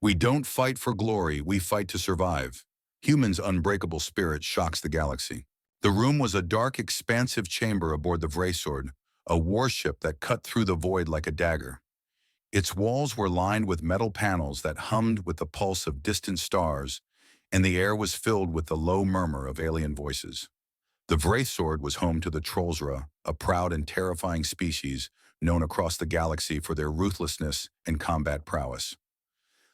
We don't fight for glory, we fight to survive. Humans' unbreakable spirit shocks the galaxy. The room was a dark, expansive chamber aboard the Vraysword, a warship that cut through the void like a dagger. Its walls were lined with metal panels that hummed with the pulse of distant stars, and the air was filled with the low murmur of alien voices. The Vraysword was home to the Trollsra, a proud and terrifying species known across the galaxy for their ruthlessness and combat prowess.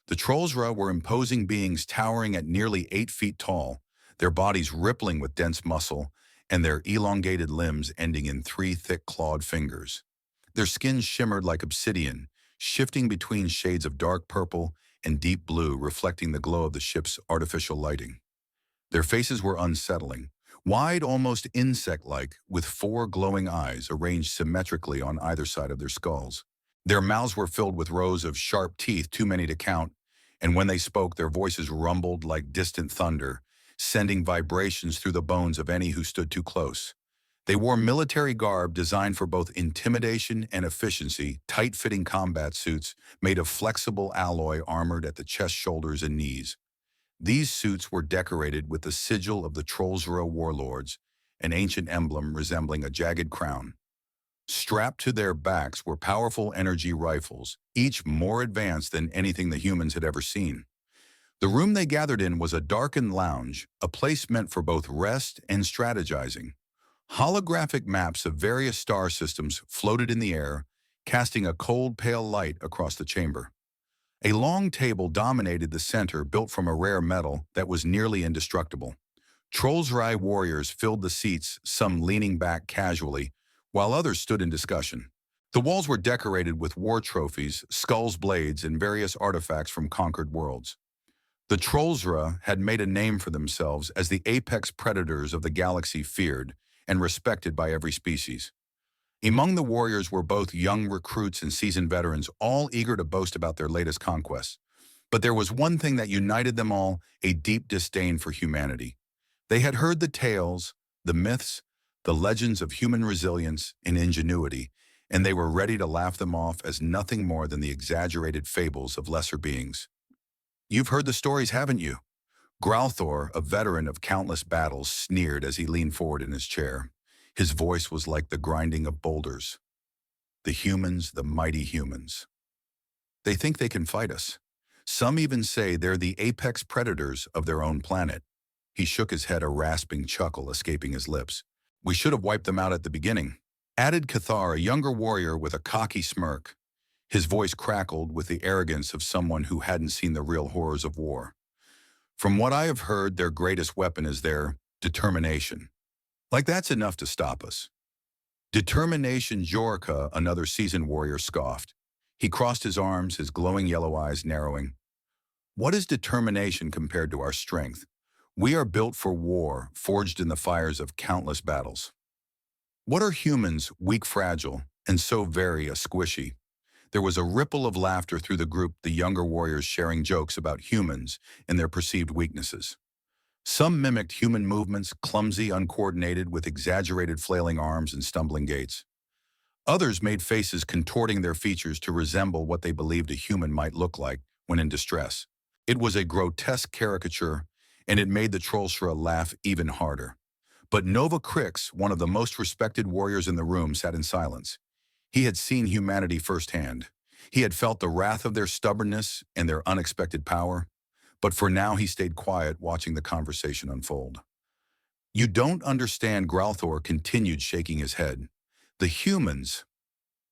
The Trollsra were imposing beings towering at nearly 8 feet tall, their bodies rippling with dense muscle, and their elongated limbs ending in 3 thick clawed fingers. Their skins shimmered like obsidian, shifting between shades of dark purple and deep blue, reflecting the glow of the ship's artificial lighting. Their faces were unsettling, wide, almost insect-like, with 4 glowing eyes arranged symmetrically on either side of their skulls. Their mouths were filled with rows of sharp teeth, too many to count, and when they spoke, their voices rumbled like distant thunder, sending vibrations through the bones of any who stood too close. They wore military garb designed for both intimidation and efficiency, tight-fitting combat suits made of flexible alloy armored at the chest, shoulders, and knees. These suits were decorated with the sigil of the Trollsra warlords, an ancient emblem resembling a jagged crown. Strapped to their backs were powerful energy rifles, each more advanced than anything the humans had ever seen. The room they gathered in was a darkened lounge, a place meant for both rest and strategizing. Holographic maps of various star systems floated in the air, casting a cold, pale light across the chamber. A long table dominated the center, built from a rare metal that was nearly indestructible. Trollsra warriors filled the seats, some leaning back casually, while others stood in discussion. The walls were decorated with war trophies, skulls, blades, and various artifacts from conquered worlds. The Trollsra had made a name for themselves as the apex predators of the galaxy, feared and respected by every species. Among the warriors were both young recruits and seasoned veterans, all eager to boast about their latest conquests. But there was one thing that united them all: a deep disdain for humanity. They had heard the tales, the myths, the legends of human resilience and ingenuity, and they were ready to laugh them off as nothing more than the exaggerated fables of lesser beings. "You've heard the stories, haven't you?" Growlthor, a veteran of countless battles, sneered as he leaned forward in his chair. His voice was like the grinding of boulders. "The humans, the mighty humans. They think they can fight us. Some even say they're the apex predators of their own planet." He shook his head, a rasping chuckle escaping his lips. "We should have wiped them out at the beginning," added Cathar, a younger warrior with a cocky smirk. His voice crackled with the arrogance of someone who hadn't seen the real horrors of war. "From what I have heard, their greatest weapon is their determination. Like that's enough to stop us." "Determination?" Jorka, another seasoned warrior, scoffed. He crossed his arms, his glowing yellow eyes narrowing. "What is determination compared to our strength? We are built for war, forged in the fires of countless battles. What are humans, weak, fragile, and so very squishy?" There was a ripple of laughter through the group, the younger warriors sharing jokes about humans and their perceived weaknesses. Some mimicked human movements, clumsy, uncoordinated, with exaggerated flailing arms and stumbling gaits. Others made faces contorting their features to resemble what they believed a human might look like when in distress. It was a grotesque caricature, and it made the Trollsra laugh even harder. But Nova Crix, one of the most respected warriors in the room, sat in silence. He had seen humanity firsthand. He had felt the wrath of their stubbornness and their unexpected power. But for now, he stayed quiet, watching the conversation unfold. "You don't understand," Growlthor continued, shaking his head. "The humans,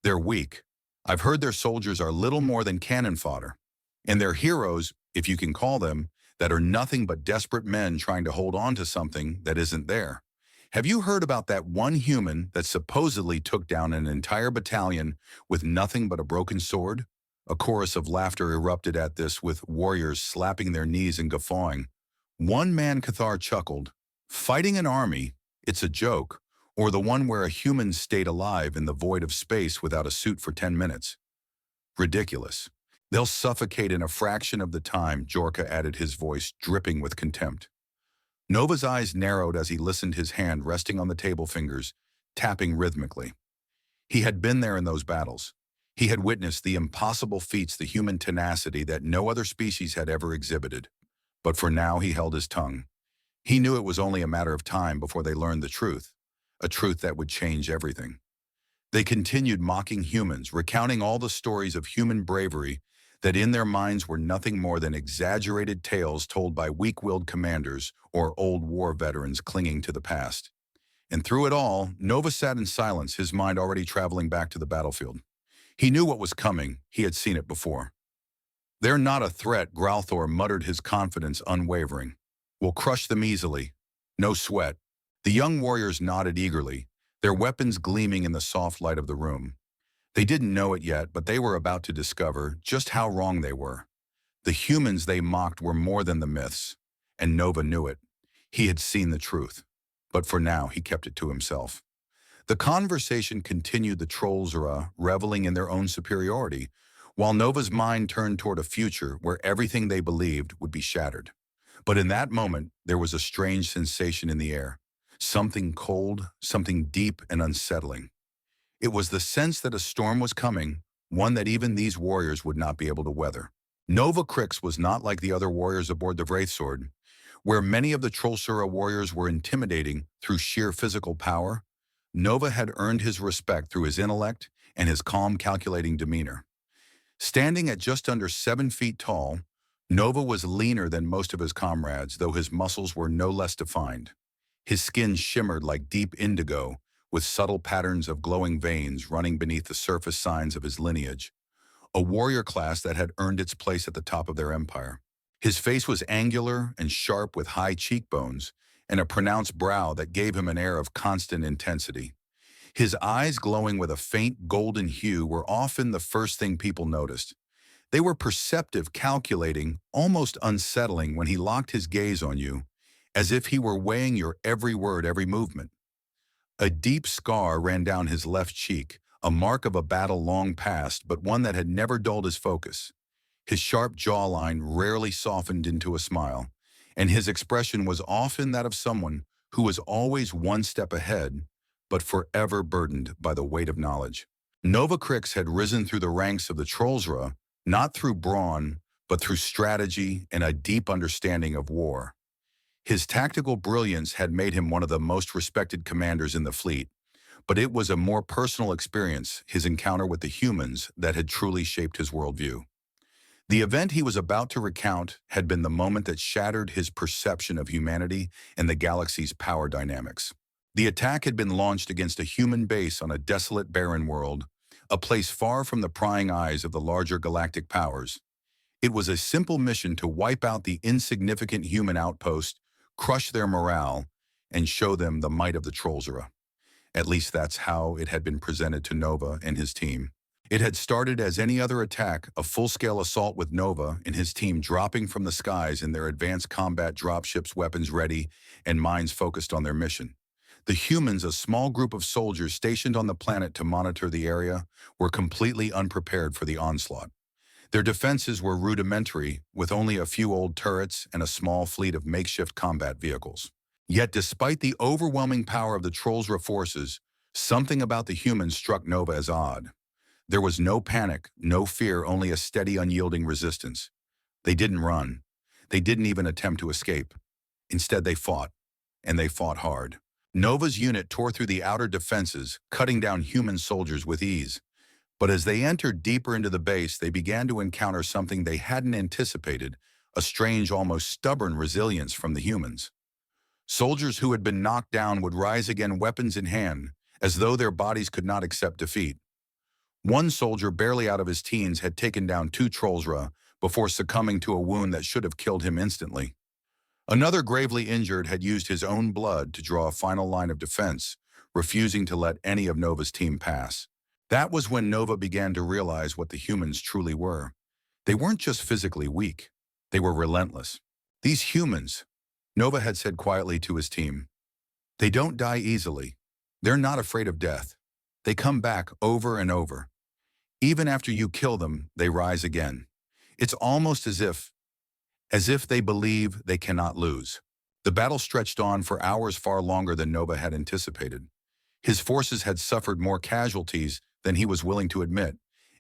they're weak. I've heard their soldiers are little more than cannon fodder. And their heroes, if you can call them, that are nothing but desperate men trying to hold on to something that isn't there. Have you heard about that one human that supposedly took down an entire battalion with nothing but a broken sword?" A chorus of laughter erupted at this, with warriors slapping their knees and guffawing. One man, Cathar, chuckled. "Fighting an army, it's a joke, or the one where a human stayed alive in the void of space without a suit for 10 minutes. Ridiculous. They'll suffocate in a fraction of the time," Jorka added, his voice dripping with contempt. Nova's eyes narrowed as he listened, his hand resting on the table fingers, tapping rhythmically. He had been there in those battles. He had witnessed the impossible feats, the human tenacity that no other species had ever exhibited. But for now, he held his tongue. He knew it was only a matter of time before they learned the truth, a truth that would change everything. They continued mocking humans, recounting all the stories of human bravery that in their minds were nothing more than exaggerated tales told by weak-willed commanders or old war veterans clinging to the past. And through it all, Nova sat in silence, his mind already traveling back to the battlefield. He knew what was coming. He had seen it before. "They're not a threat," Growlthor muttered, his confidence unwavering. "We'll crush them easily. No sweat." The young warriors nodded eagerly, their weapons gleaming in the soft light of the room. They didn't know it yet, but they were about to discover just how wrong they were. The humans they mocked were more than the myths, and Nova knew it. He had seen the truth, but for now he kept it to himself. The conversation continued, the Trollsura reveling in their own superiority, while Nova's mind turned toward a future where everything they believed would be shattered. But in that moment, there was a strange sensation in the air. Something cold, something deep and unsettling. It was the sense that a storm was coming, one that even these warriors would not be able to weather. Nova Crix was not like the other warriors aboard the Wraithsword, where many of the Trollsura warriors were intimidating through sheer physical power. Nova had earned his respect through his intellect and his calm, calculating demeanor. Standing at just under 7 feet tall, Nova was leaner than most of his comrades, though his muscles were no less defined. His skin shimmered like deep indigo, with subtle patterns of glowing veins running beneath the surface signs of his lineage, a warrior class that had earned its place at the top of their empire. His face was angular and sharp, with high cheekbones and a pronounced brow that gave him an air of constant intensity. His eyes, glowing with a faint golden hue, were often the first thing people noticed. They were perceptive, calculating, almost unsettling when he locked his gaze on you, as if he were weighing your every word, every movement. A deep scar ran down his left cheek, a mark of a battle long past, but one that had never dulled his focus. His sharp jawline rarely softened into a smile, and his expression was often that of someone who was always one step ahead, but forever burdened by the weight of knowledge. Nova Crix had risen through the ranks of the Trollsura, not through brawn, but through strategy and a deep understanding of war. His tactical brilliance had made him one of the most respected commanders in the fleet, but it was a more personal experience, his encounter with the humans, that had truly shaped his worldview. The event he was about to recount had been the moment that shattered his perception of humanity and the galaxy's power dynamics. The attack had been launched against a human base on a desolate, barren world, a place far from the prying eyes of the larger galactic powers. It was a simple mission to wipe out the insignificant human outpost, crush their morale, and show them the might of the Trollsura. At least that's how it had been presented to Nova and his team. It had started as any other attack, a full-scale assault with Nova and his team dropping from the skies in their advanced combat dropships, weapons ready, and minds focused on their mission. The humans, a small group of soldiers stationed on the planet to monitor the area, were completely unprepared for the onslaught. Their defenses were rudimentary, with only a few old turrets and a small fleet of makeshift combat vehicles. Yet despite the overwhelming power of the Trollsura forces, something about the humans struck Nova as odd. There was no panic, no fear, only a steady, unyielding resistance. They didn't run. They didn't even attempt to escape. Instead, they fought, and they fought hard. Nova's unit tore through the outer defenses, cutting down human soldiers with ease. But as they entered deeper into the base, they began to encounter something they hadn't anticipated, a strange, almost stubborn resilience from the humans. Soldiers who had been knocked down would rise again, weapons in hand, as though their bodies could not accept defeat. One soldier, barely out of his teens, had taken down 2 Trollsura before succumbing to a wound that should have killed him instantly. Another, gravely injured, had used his own blood to draw a final line of defense, refusing to let any of Nova's team pass. That was when Nova began to realize what the humans truly were. They weren't just physically weak. They were relentless. These humans, Nova had said quietly to his team, they don't die easily. They're not afraid of death. They come back over and over. Even after you kill them, they rise again. It's almost as if they believe they cannot lose. The battle stretched on for hours, far longer than Nova had anticipated. His forces had suffered more casualties than he was willing to admit,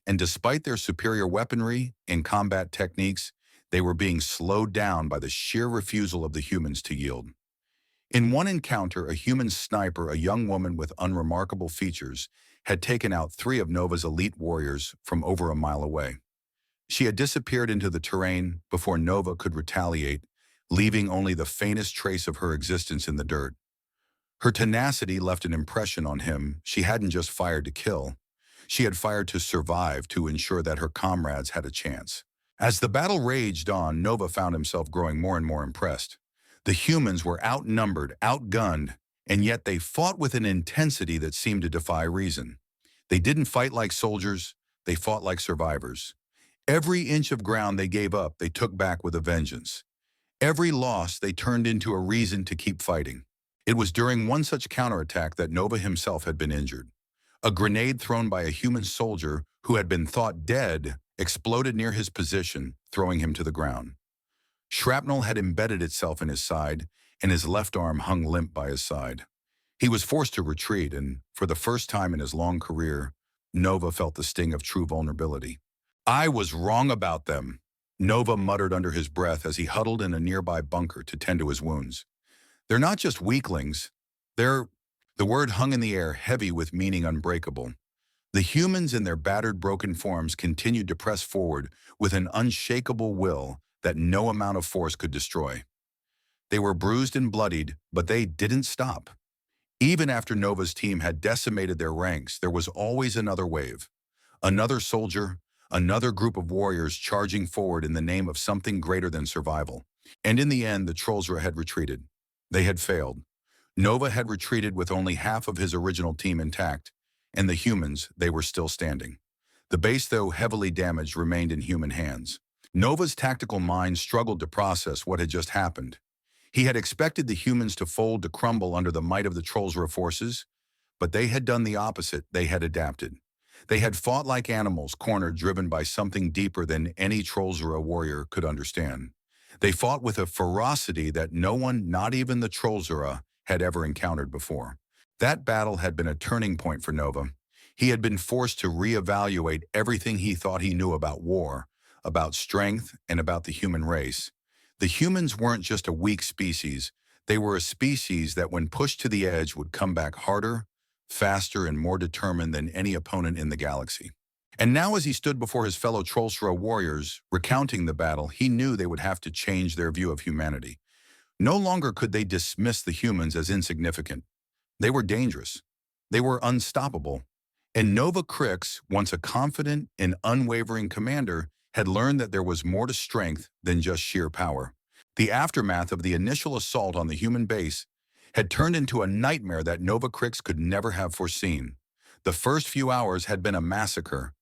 and despite their superior weaponry and combat techniques, they were being slowed down by the sheer refusal of the humans to yield. In one encounter, a human sniper, a young woman with unremarkable features, had taken out 3 of Nova's elite warriors from over a mile away. She had disappeared into the terrain before Nova could retaliate, leaving only the faintest trace of her existence in the dirt. Her tenacity left an impression on him. She hadn't just fired to kill. She had fired to survive, to ensure that her comrades had a chance. As the battle raged on, Nova found himself growing more and more impressed. The humans were outnumbered, outgunned, and yet they fought with an intensity that seemed to defy reason. They didn't fight like soldiers, they fought like survivors. Every inch of ground they gave up, they took back with a vengeance. Every loss they turned into a reason to keep fighting. It was during one such counterattack that Nova himself had been injured. A grenade thrown by a human soldier who had been thought dead exploded near his position, throwing him to the ground. Shrapnel had embedded itself in his side, and his left arm hung limp by his side. He was forced to retreat, and for the first time in his long career, Nova felt the sting of true vulnerability. "I was wrong about them," Nova muttered under his breath as he huddled in a nearby bunker to tend to his wounds. "They're not just weaklings. They're—" The word hung in the air, heavy with meaning unbreakable. The humans in their battered, broken forms continued to press forward with an unshakable will that no amount of force could destroy. They were bruised and bloodied, but they didn't stop. Even after Nova's team had decimated their ranks, there was always another wave. Another soldier, another group of warriors charging forward in the name of something greater than survival. And in the end, the Trollsra had retreated. They had failed. Nova had retreated with only half of his original team intact, and the humans, they were still standing. The base, though heavily damaged, remained in human hands. Nova's tactical mind struggled to process what had just happened. He had expected the humans to fold, to crumble under the might of the Trollsra forces, but they had done the opposite. They had adapted. They had fought like animals, cornered, driven by something deeper than any Trollsra warrior could understand. They fought with a ferocity that no one, not even the Trollsra, had ever encountered before. That battle had been a turning point for Nova. He had been forced to reevaluate everything he thought he knew about war, about strength, and about the human race. The humans weren't just a weak species. They were a species that, when pushed to the edge, would come back harder, faster, and more determined than any opponent in the galaxy. And now, as he stood before his fellow Trollsra warriors, recounting the battle, he knew they would have to change their view of humanity. No longer could they dismiss the humans as insignificant. They were dangerous. They were unstoppable. And Nova Crix, once a confident and unwavering commander, had learned that there was more to strength than just sheer power. The aftermath of the initial assault on the human base had turned into a nightmare that Nova Crix could never have foreseen. The first few hours had been a massacre.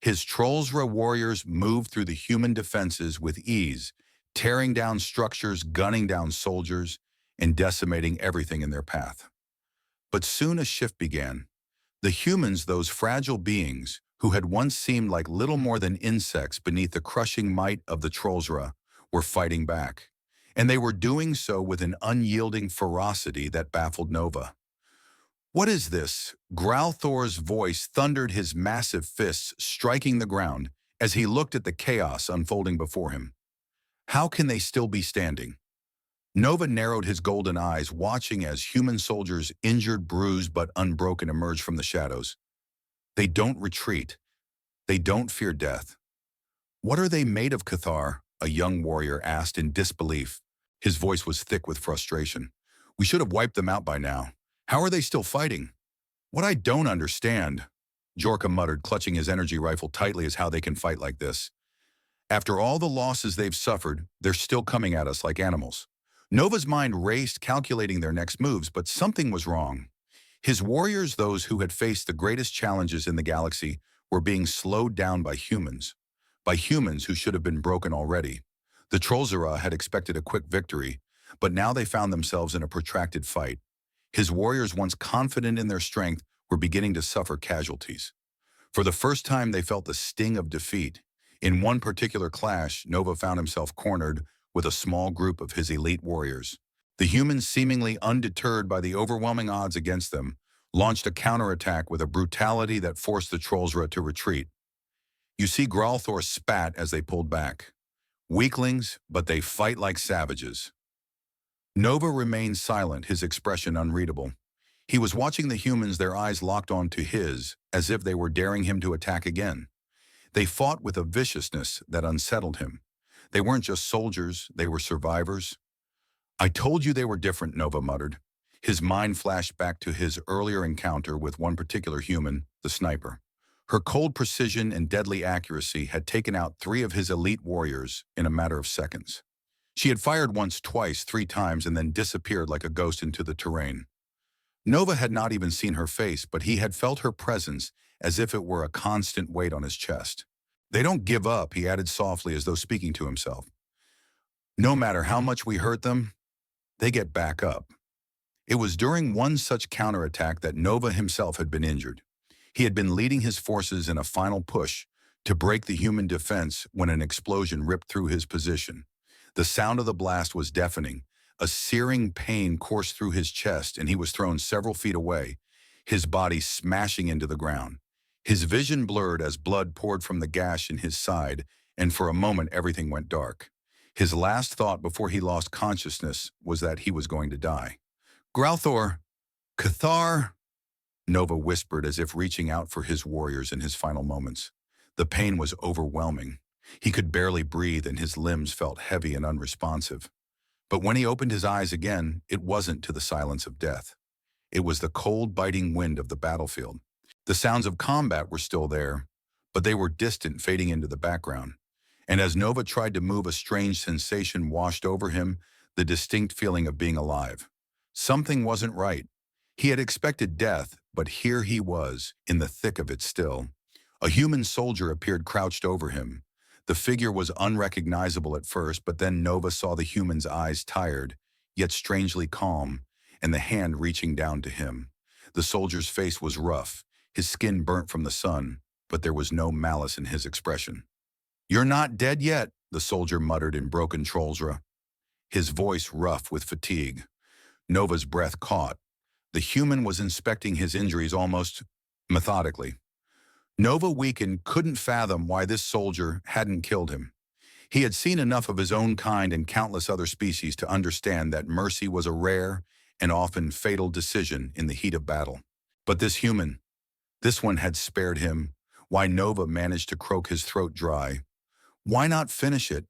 His Trollsra warriors moved through the human defenses with ease, tearing down structures, gunning down soldiers, and decimating everything in their path. But soon a shift began. The humans, those fragile beings who had once seemed like little more than insects beneath the crushing might of the Trollsra, were fighting back. And they were doing so with an unyielding ferocity that baffled Nova. "What is this?" Growlthor's voice thundered, his massive fists striking the ground as he looked at the chaos unfolding before him. "How can they still be standing?" Nova narrowed his golden eyes, watching as human soldiers, injured, bruised, but unbroken, emerged from the shadows. "They don't retreat. They don't fear death." "What are they made of, Cathar?" a young warrior asked in disbelief. His voice was thick with frustration. "We should have wiped them out by now. How are they still fighting?" "What I don't understand," Jorka muttered, clutching his energy rifle tightly, "is how they can fight like this. After all the losses they've suffered, they're still coming at us like animals." Nova's mind raced, calculating their next moves, but something was wrong. His warriors, those who had faced the greatest challenges in the galaxy, were being slowed down by humans who should have been broken already. The Trollsra had expected a quick victory, but now they found themselves in a protracted fight. His warriors, once confident in their strength, were beginning to suffer casualties. For the first time, they felt the sting of defeat. In one particular clash, Nova found himself cornered with a small group of his elite warriors. The humans, seemingly undeterred by the overwhelming odds against them, launched a counterattack with a brutality that forced the Trollsra to retreat. You see Growlthor spat as they pulled back. Weaklings, but they fight like savages. Nova remained silent, his expression unreadable. He was watching the humans, their eyes locked onto his, as if they were daring him to attack again. They fought with a viciousness that unsettled him. They weren't just soldiers, they were survivors. I told you they were different, Nova muttered. His mind flashed back to his earlier encounter with one particular human, the sniper. Her cold precision and deadly accuracy had taken out 3 of his elite warriors in a matter of seconds. She had fired once, twice, 3 times, and then disappeared like a ghost into the terrain. Nova had not even seen her face, but he had felt her presence as if it were a constant weight on his chest. They don't give up, he added softly as though speaking to himself. No matter how much we hurt them, they get back up. It was during one such counterattack that Nova himself had been injured. He had been leading his forces in a final push to break the human defense when an explosion ripped through his position. The sound of the blast was deafening. A searing pain coursed through his chest, and he was thrown several feet away, his body smashing into the ground. His vision blurred as blood poured from the gash in his side, and for a moment everything went dark. His last thought before he lost consciousness was that he was going to die. Growlthor, Cathar, Nova whispered as if reaching out for his warriors in his final moments. The pain was overwhelming. He could barely breathe and his limbs felt heavy and unresponsive. But when he opened his eyes again, it wasn't to the silence of death. It was the cold, biting wind of the battlefield. The sounds of combat were still there, but they were distant, fading into the background. And as Nova tried to move, a strange sensation washed over him, the distinct feeling of being alive. Something wasn't right. He had expected death, but here he was, in the thick of it still. A human soldier appeared crouched over him. The figure was unrecognizable at first, but then Nova saw the human's eyes tired, yet strangely calm, and the hand reaching down to him. The soldier's face was rough, his skin burnt from the sun, but there was no malice in his expression. "You're not dead yet," the soldier muttered in broken Trollsra, his voice rough with fatigue. Nova's breath caught. The human was inspecting his injuries almost methodically. Nova, weakened, couldn't fathom why this soldier hadn't killed him. He had seen enough of his own kind and countless other species to understand that mercy was a rare and often fatal decision in the heat of battle. But this human, this one had spared him. Why Nova managed to croak his throat dry. Why not finish it?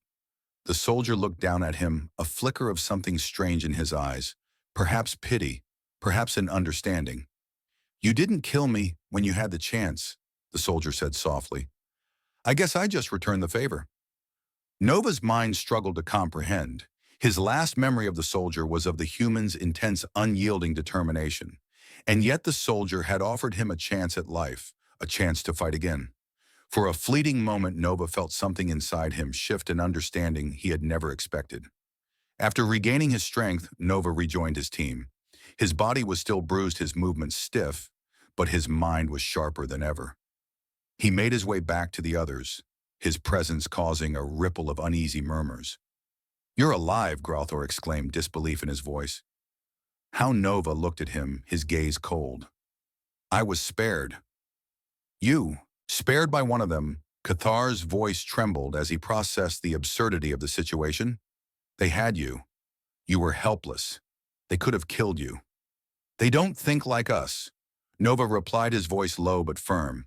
The soldier looked down at him, a flicker of something strange in his eyes. Perhaps pity, perhaps an understanding. "You didn't kill me when you had the chance," the soldier said softly. "I guess I just returned the favor." Nova's mind struggled to comprehend. His last memory of the soldier was of the human's intense, unyielding determination. And yet the soldier had offered him a chance at life, a chance to fight again. For a fleeting moment, Nova felt something inside him shift, an understanding he had never expected. After regaining his strength, Nova rejoined his team. His body was still bruised, his movements stiff, but his mind was sharper than ever. He made his way back to the others, his presence causing a ripple of uneasy murmurs. "You're alive," Growlthor exclaimed, disbelief in his voice. How Nova looked at him, his gaze cold. "I was spared." "You? Spared by one of them?" Cathar's voice trembled as he processed the absurdity of the situation. "They had you. You were helpless. They could have killed you." "They don't think like us," Nova replied, his voice low but firm.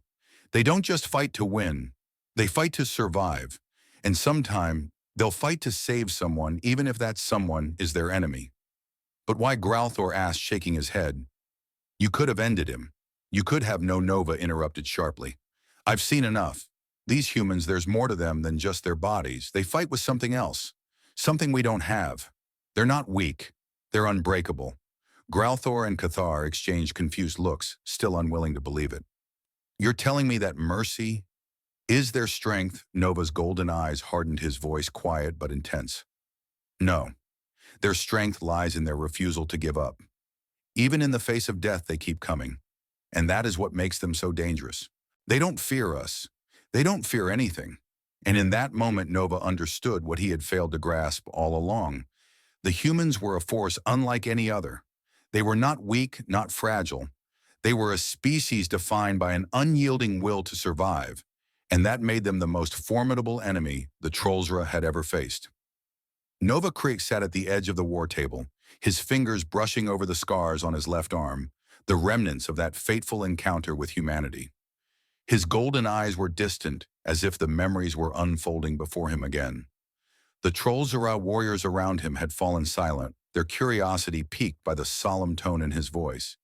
"They don't just fight to win. They fight to survive. And sometime, they'll fight to save someone, even if that someone is their enemy." "But why?" Growlthor asked, shaking his head. "You could have ended him. You could have." No, Nova interrupted sharply. "I've seen enough. These humans, there's more to them than just their bodies. They fight with something else. Something we don't have. They're not weak. They're unbreakable." Growlthor and Cathar exchanged confused looks, still unwilling to believe it. "You're telling me that mercy is their strength?" Nova's golden eyes hardened, his voice quiet but intense. "No. Their strength lies in their refusal to give up. Even in the face of death, they keep coming. And that is what makes them so dangerous. They don't fear us. They don't fear anything." And in that moment, Nova understood what he had failed to grasp all along. The humans were a force unlike any other. They were not weak, not fragile. They were a species defined by an unyielding will to survive. and that made them the most formidable enemy the Trollsra had ever faced. Nova Creek sat at the edge of the war table, his fingers brushing over the scars on his left arm, the remnants of that fateful encounter with humanity. His golden eyes were distant, as if the memories were unfolding before him again. The Trollsra warriors around him had fallen silent, their curiosity piqued by the solemn tone in his voice.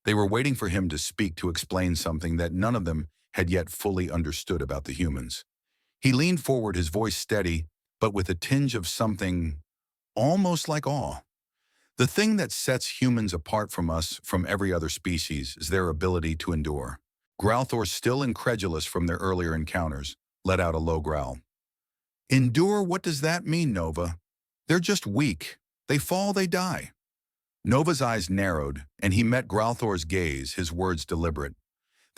They were waiting for him to speak to explain something that none of them had yet fully understood about the humans. He leaned forward, his voice steady, but with a tinge of something almost like awe. The thing that sets humans apart from us, from every other species, is their ability to endure. Growlthor, still incredulous from their earlier encounters, let out a low growl. Endure? What does that mean, Nova? They're just weak. They fall, they die. Nova's eyes narrowed, and he met Growlthor's gaze, his words deliberate.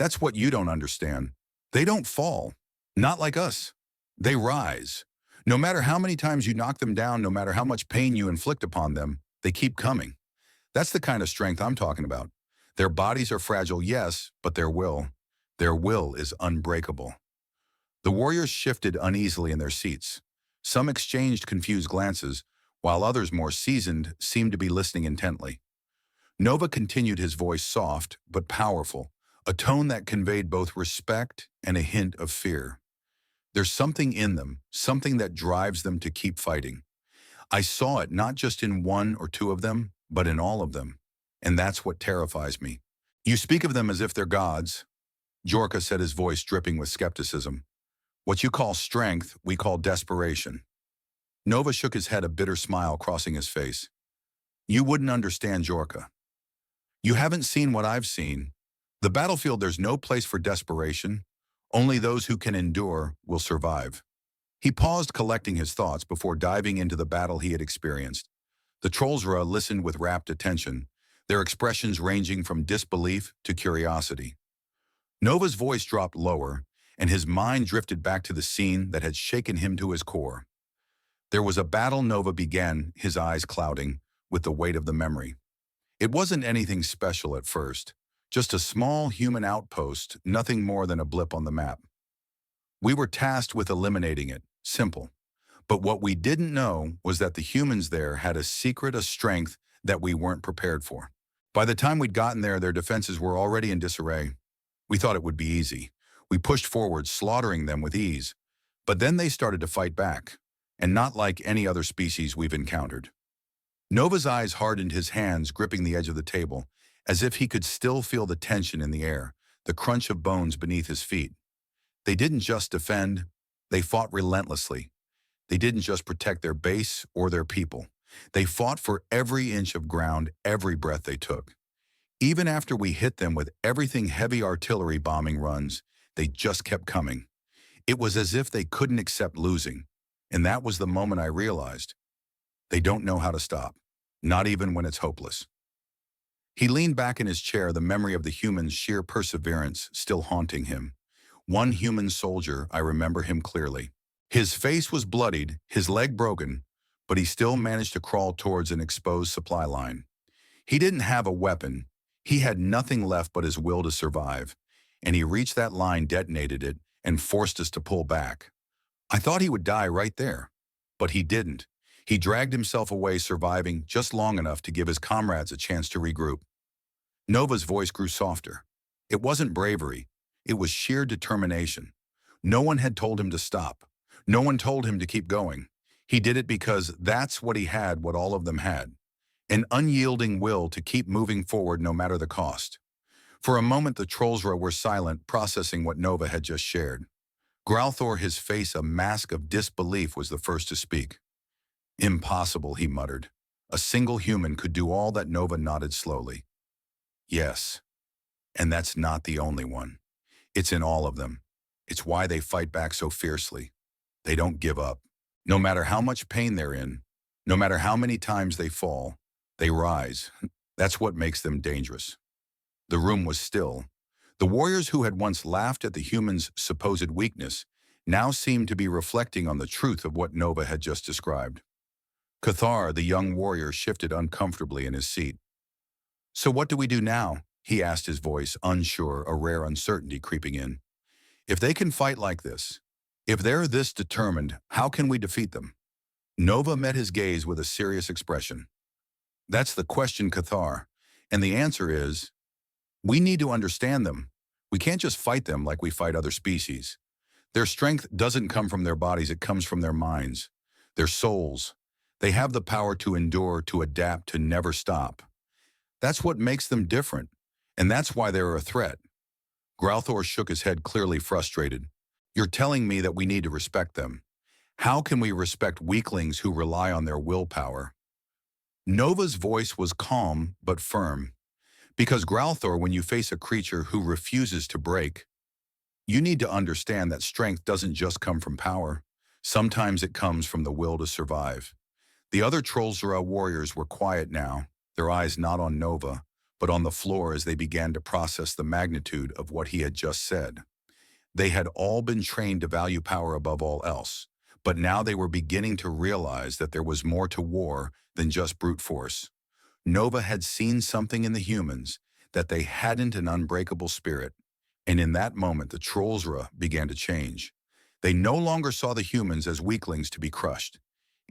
That's what you don't understand. They don't fall. Not like us. They rise. No matter how many times you knock them down, no matter how much pain you inflict upon them, they keep coming. That's the kind of strength I'm talking about. Their bodies are fragile, yes, but their will is unbreakable. The warriors shifted uneasily in their seats. Some exchanged confused glances, while others, more seasoned, seemed to be listening intently. Nova continued, his voice soft but powerful, a tone that conveyed both respect and a hint of fear. There's something in them, something that drives them to keep fighting. I saw it not just in one or two of them, but in all of them. And that's what terrifies me. You speak of them as if they're gods, Jorka said, his voice dripping with skepticism. What you call strength, we call desperation. Nova shook his head, a bitter smile crossing his face. You wouldn't understand, Jorka. You haven't seen what I've seen. The battlefield, there's no place for desperation. Only those who can endure will survive. He paused, collecting his thoughts before diving into the battle he had experienced. The Trollsra listened with rapt attention, their expressions ranging from disbelief to curiosity. Nova's voice dropped lower, and his mind drifted back to the scene that had shaken him to his core. There was a battle, Nova began, his eyes clouding with the weight of the memory. It wasn't anything special at first, just a small human outpost, nothing more than a blip on the map. We were tasked with eliminating it, simple. But what we didn't know was that the humans there had a secret, a strength that we weren't prepared for. By the time we'd gotten there, their defenses were already in disarray. We thought it would be easy. We pushed forward, slaughtering them with ease. But then they started to fight back, and not like any other species we've encountered. Nova's eyes hardened, his hands gripping the edge of the table, as if he could still feel the tension in the air, the crunch of bones beneath his feet. They didn't just defend, they fought relentlessly. They didn't just protect their base or their people. They fought for every inch of ground, every breath they took. Even after we hit them with everything heavy artillery bombing runs, they just kept coming. It was as if they couldn't accept losing. And that was the moment I realized. They don't know how to stop, not even when it's hopeless. He leaned back in his chair, the memory of the humans' sheer perseverance still haunting him. One human soldier, I remember him clearly. His face was bloodied, his leg broken, but he still managed to crawl towards an exposed supply line. He didn't have a weapon. He had nothing left but his will to survive, and he reached that line, detonated it, and forced us to pull back. I thought he would die right there, but he didn't. He dragged himself away, surviving just long enough to give his comrades a chance to regroup. Nova's voice grew softer. It wasn't bravery. It was sheer determination. No one had told him to stop. No one told him to keep going. He did it because that's what he had, what all of them had. An unyielding will to keep moving forward no matter the cost. For a moment, the Trollsra were silent, processing what Nova had just shared. Growlthor, his face a mask of disbelief, was the first to speak. Impossible, he muttered. A single human could do all that. Nova nodded slowly. Yes, and that's not the only one. It's in all of them. It's why they fight back so fiercely. They don't give up. No matter how much pain they're in, no matter how many times they fall, they rise. That's what makes them dangerous. The room was still. The warriors who had once laughed at the humans' supposed weakness now seemed to be reflecting on the truth of what Nova had just described. Cathar, the young warrior, shifted uncomfortably in his seat. So what do we do now? He asked, his voice unsure, a rare uncertainty creeping in. If they can fight like this, if they're this determined, how can we defeat them? Nova met his gaze with a serious expression. That's the question, Cathar. And the answer is, we need to understand them. We can't just fight them like we fight other species. Their strength doesn't come from their bodies, it comes from their minds, their souls. They have the power to endure, to adapt, to never stop. That's what makes them different, and that's why they're a threat. Growthor shook his head, clearly frustrated. You're telling me that we need to respect them. How can we respect weaklings who rely on their willpower? Nova's voice was calm but firm. Because Growthor, when you face a creature who refuses to break, you need to understand that strength doesn't just come from power. Sometimes it comes from the will to survive. The other Trollsra warriors were quiet now, their eyes not on Nova, but on the floor as they began to process the magnitude of what he had just said. They had all been trained to value power above all else, but now they were beginning to realize that there was more to war than just brute force. Nova had seen something in the humans, that they hadn't an unbreakable spirit, and in that moment the Trollsra began to change. They no longer saw the humans as weaklings to be crushed.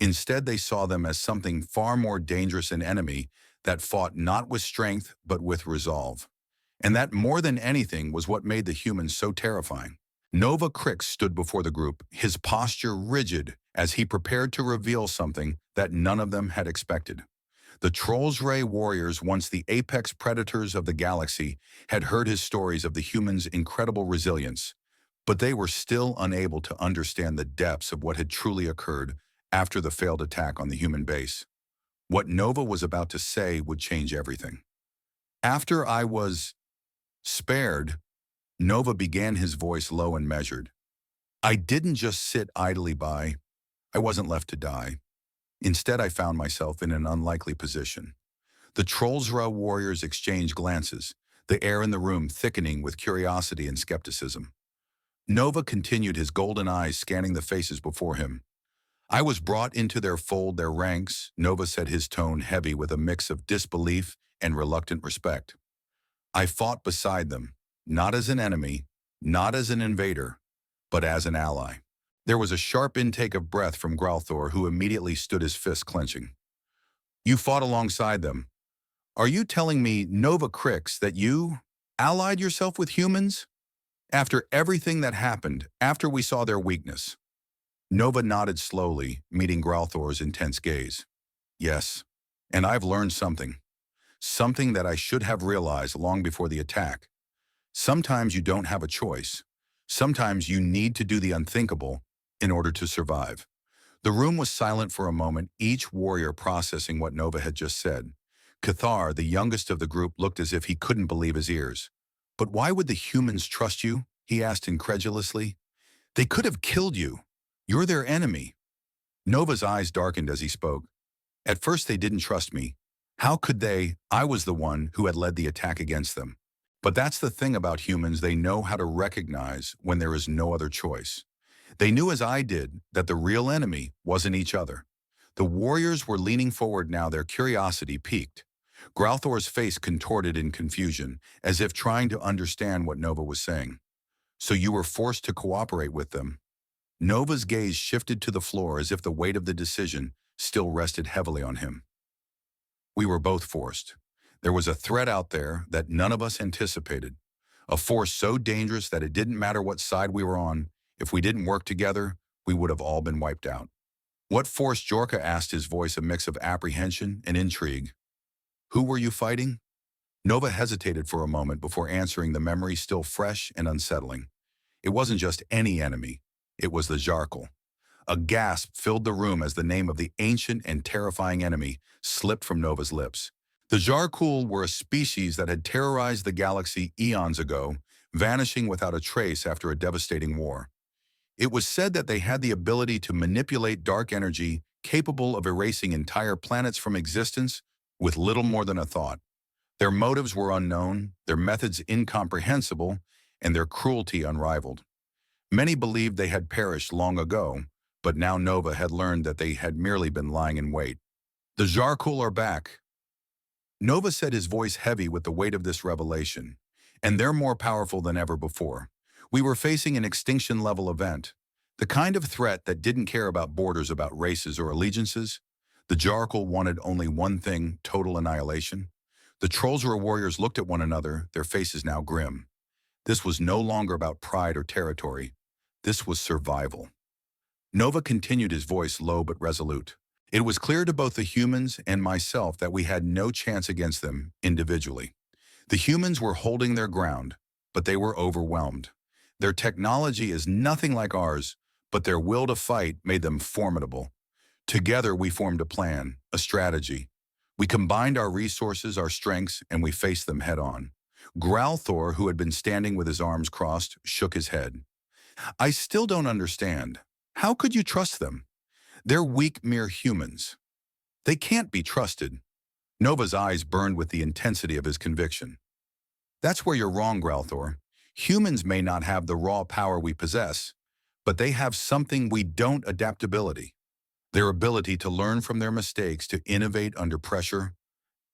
Instead, they saw them as something far more dangerous, an enemy that fought not with strength but with resolve. And that, more than anything, was what made the humans so terrifying. Nova Crix stood before the group, his posture rigid as he prepared to reveal something that none of them had expected. The Trollsra warriors, once the apex predators of the galaxy, had heard his stories of the humans' incredible resilience, but they were still unable to understand the depths of what had truly occurred after the failed attack on the human base. What Nova was about to say would change everything. After I was spared, Nova began, his voice low and measured. I didn't just sit idly by. I wasn't left to die. Instead, I found myself in an unlikely position. The Trollsra warriors exchanged glances, the air in the room thickening with curiosity and skepticism. Nova continued, his golden eyes scanning the faces before him. I was brought into their fold, their ranks, Nova said, his tone heavy with a mix of disbelief and reluctant respect. I fought beside them, not as an enemy, not as an invader, but as an ally. There was a sharp intake of breath from Growthor, who immediately stood, his fist clenching. You fought alongside them. Are you telling me, Nova Crix, that you allied yourself with humans? After everything that happened, after we saw their weakness? Nova nodded slowly, meeting Growthor's intense gaze. Yes, and I've learned something. Something that I should have realized long before the attack. Sometimes you don't have a choice. Sometimes you need to do the unthinkable in order to survive. The room was silent for a moment, each warrior processing what Nova had just said. Cathar, the youngest of the group, looked as if he couldn't believe his ears. But why would the humans trust you? He asked incredulously. They could have killed you. You're their enemy. Nova's eyes darkened as he spoke. At first they didn't trust me. How could they? I was the one who had led the attack against them. But that's the thing about humans, they know how to recognize when there is no other choice. They knew, as I did, that the real enemy wasn't each other. The warriors were leaning forward now, their curiosity piqued. Growthor's face contorted in confusion, as if trying to understand what Nova was saying. So you were forced to cooperate with them? Nova's gaze shifted to the floor as if the weight of the decision still rested heavily on him. We were both forced. There was a threat out there that none of us anticipated. A force so dangerous that it didn't matter what side we were on. If we didn't work together, we would have all been wiped out. What force? Jorka asked, his voice a mix of apprehension and intrigue. Who were you fighting? Nova hesitated for a moment before answering, the memory still fresh and unsettling. It wasn't just any enemy. It was the Jarkul. A gasp filled the room as the name of the ancient and terrifying enemy slipped from Nova's lips. The Jarkul were a species that had terrorized the galaxy eons ago, vanishing without a trace after a devastating war. It was said that they had the ability to manipulate dark energy, capable of erasing entire planets from existence with little more than a thought. Their motives were unknown, their methods incomprehensible, and their cruelty unrivaled. Many believed they had perished long ago, but now Nova had learned that they had merely been lying in wait. The Jarkul are back. Nova said, his voice heavy with the weight of this revelation. And they're more powerful than ever before. We were facing an extinction-level event, the kind of threat that didn't care about borders, about races or allegiances. The Jarkul wanted only one thing: total annihilation. The Trollsra warriors looked at one another, their faces now grim. This was no longer about pride or territory. This was survival. Nova continued, his voice low but resolute. It was clear to both the humans and myself that we had no chance against them individually. The humans were holding their ground, but they were overwhelmed. Their technology is nothing like ours, but their will to fight made them formidable. Together we formed a plan, a strategy. We combined our resources, our strengths, and we faced them head-on. Growlthor, who had been standing with his arms crossed, shook his head. I still don't understand. How could you trust them? They're weak, mere humans. They can't be trusted. Nova's eyes burned with the intensity of his conviction. That's where you're wrong, Growlthor. Humans may not have the raw power we possess, but they have something we don't: adaptability. Their ability to learn from their mistakes, to innovate under pressure.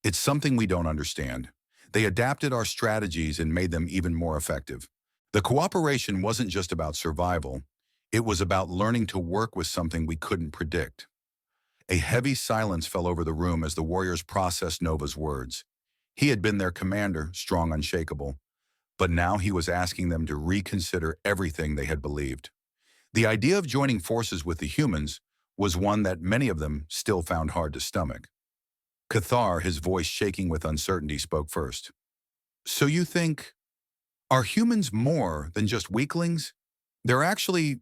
It's something we don't understand. They adapted our strategies and made them even more effective. The cooperation wasn't just about survival. It was about learning to work with something we couldn't predict. A heavy silence fell over the room as the warriors processed Nova's words. He had been their commander, strong, unshakable, but now he was asking them to reconsider everything they had believed. The idea of joining forces with the humans was one that many of them still found hard to stomach. Cathar, his voice shaking with uncertainty, spoke first. So you think, are humans more than just weaklings? They're actually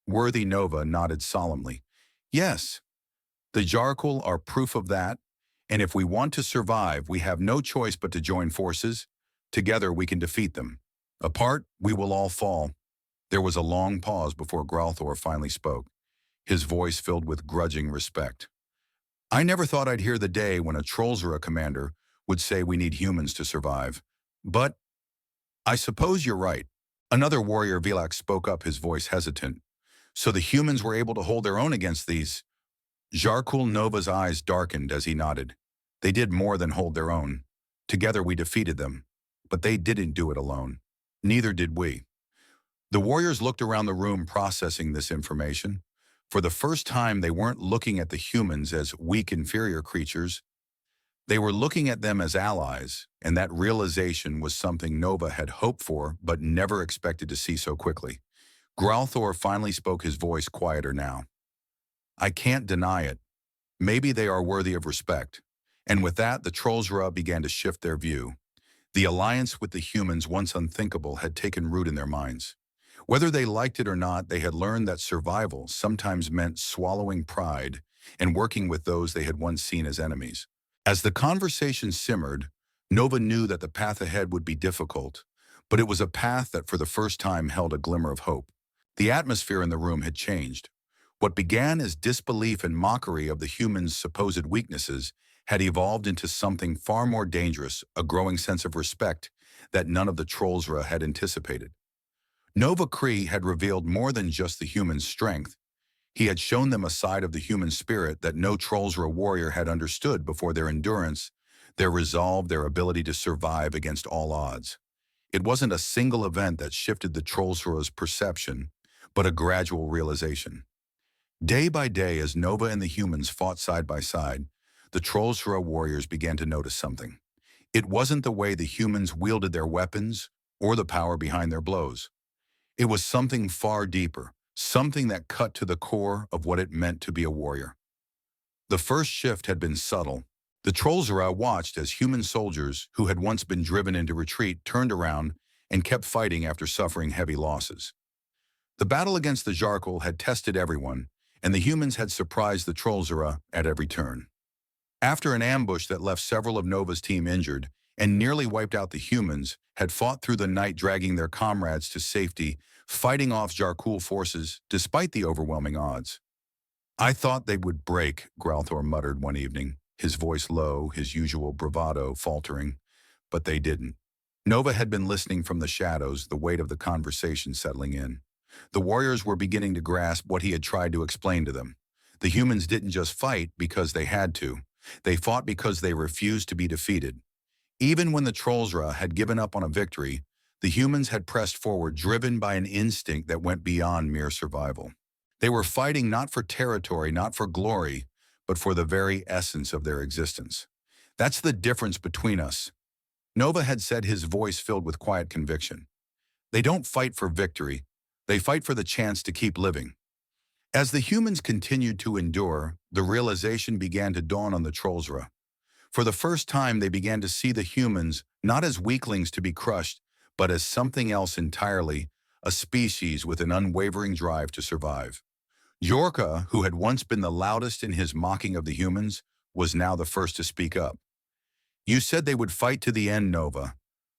worthy. Nova nodded solemnly. Yes, the Jarkul are proof of that, and if we want to survive, we have no choice but to join forces. Together we can defeat them. Apart, we will all fall. There was a long pause before Growlthor finally spoke, his voice filled with grudging respect. I never thought I'd hear the day when a Trollsra commander would say we need humans to survive. But I suppose you're right. Another warrior, Velak, spoke up, his voice hesitant. So the humans were able to hold their own against these? Jarkul. Nova's eyes darkened as he nodded. They did more than hold their own. Together we defeated them. But they didn't do it alone. Neither did we. The warriors looked around the room, processing this information. For the first time, they weren't looking at the humans as weak, inferior creatures. They were looking at them as allies, and that realization was something Nova had hoped for but never expected to see so quickly. Growlthor finally spoke, his voice quieter now. I can't deny it. Maybe they are worthy of respect. And with that, the Trollsra began to shift their view. The alliance with the humans, once unthinkable, had taken root in their minds. Whether they liked it or not, they had learned that survival sometimes meant swallowing pride and working with those they had once seen as enemies. As the conversation simmered, Nova knew that the path ahead would be difficult, but it was a path that for the first time held a glimmer of hope. The atmosphere in the room had changed. What began as disbelief and mockery of the humans' supposed weaknesses had evolved into something far more dangerous, a growing sense of respect that none of the Trollsra had anticipated. Nova Cree had revealed more than just the human strength. He had shown them a side of the human spirit that no Trollsra warrior had understood before: their endurance, their resolve, their ability to survive against all odds. It wasn't a single event that shifted the Trollsra's perception, but a gradual realization. Day by day, as Nova and the humans fought side by side, the Trollsra warriors began to notice something. It wasn't the way the humans wielded their weapons or the power behind their blows. It was something far deeper, something that cut to the core of what it meant to be a warrior. The first shift had been subtle. The Trollsra watched as human soldiers who had once been driven into retreat turned around and kept fighting after suffering heavy losses. The battle against the Jarkul had tested everyone, and the humans had surprised the Trollsra at every turn. After an ambush that left several of Nova's team injured and nearly wiped out the humans, had fought through the night, dragging their comrades to safety, fighting off Jarkul forces despite the overwhelming odds. I thought they would break, Growlthor muttered one evening, his voice low, his usual bravado faltering, but they didn't. Nova had been listening from the shadows, the weight of the conversation settling in. The warriors were beginning to grasp what he had tried to explain to them. The humans didn't just fight because they had to. They fought because they refused to be defeated. Even when the Trollsra had given up on a victory, The humans had pressed forward, driven by an instinct that went beyond mere survival. They were fighting not for territory, not for glory, but for the very essence of their existence. That's the difference between us, Nova had said, his voice filled with quiet conviction. They don't fight for victory, they fight for the chance to keep living. As the humans continued to endure, the realization began to dawn on the Trollsra. For the first time, they began to see the humans not as weaklings to be crushed, but as something else entirely, a species with an unwavering drive to survive. Yorka, who had once been the loudest in his mocking of the humans, was now the first to speak up. You said they would fight to the end, Nova,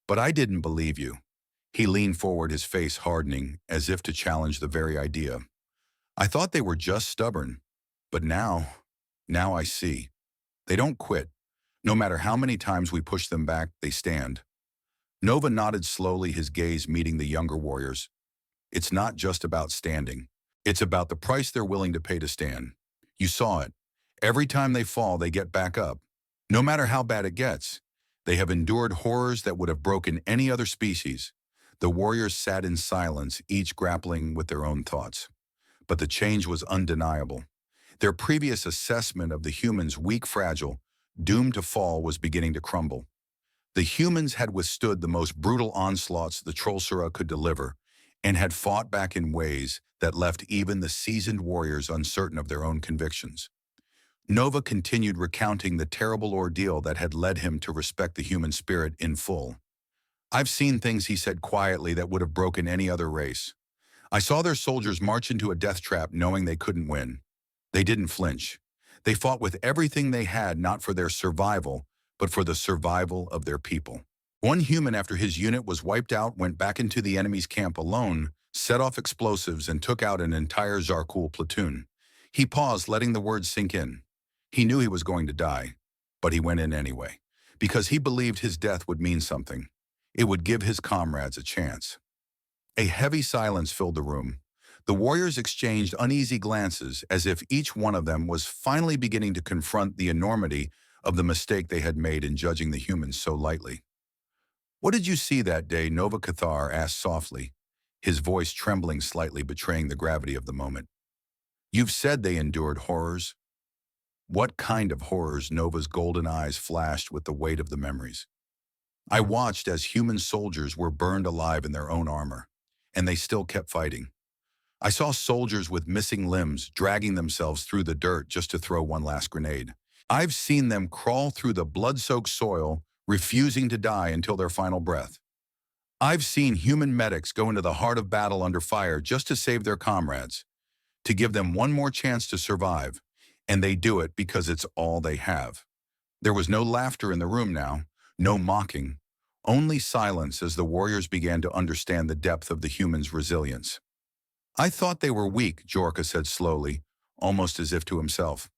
but I didn't believe you. He leaned forward, his face hardening, as if to challenge the very idea. I thought they were just stubborn, but now I see. They don't quit. No matter how many times we push them back, they stand. Nova nodded slowly, his gaze meeting the younger warriors. It's not just about standing. It's about the price they're willing to pay to stand. You saw it. Every time they fall, they get back up. No matter how bad it gets, they have endured horrors that would have broken any other species. The warriors sat in silence, each grappling with their own thoughts. But the change was undeniable. Their previous assessment of the humans, weak, fragile, doomed to fall, was beginning to crumble. The humans had withstood the most brutal onslaughts the Trollsra could deliver, and had fought back in ways that left even the seasoned warriors uncertain of their own convictions. Nova continued recounting the terrible ordeal that had led him to respect the human spirit in full. I've seen things, he said quietly, that would have broken any other race. I saw their soldiers march into a death trap knowing they couldn't win. They didn't flinch. They fought with everything they had, not for their survival, but for the survival of their people. One human, after his unit was wiped out, went back into the enemy's camp alone, set off explosives, and took out an entire Zarkul platoon. He paused, letting the words sink in. He knew he was going to die, but he went in anyway, because he believed his death would mean something. It would give his comrades a chance. A heavy silence filled the room. The warriors exchanged uneasy glances, as if each one of them was finally beginning to confront the enormity of the mistake they had made in judging the humans so lightly. What did you see that day? Nova Cathar asked softly, his voice trembling slightly, betraying the gravity of the moment. You've said they endured horrors. What kind of horrors? Nova's golden eyes flashed with the weight of the memories. I watched as human soldiers were burned alive in their own armor, and they still kept fighting. I saw soldiers with missing limbs dragging themselves through the dirt just to throw one last grenade. I've seen them crawl through the blood-soaked soil, refusing to die until their final breath. I've seen human medics go into the heart of battle under fire just to save their comrades, to give them one more chance to survive, and they do it because it's all they have. There was no laughter in the room now, no mocking, only silence as the warriors began to understand the depth of the humans' resilience. I thought they were weak, Jorka said slowly, almost as if to himself.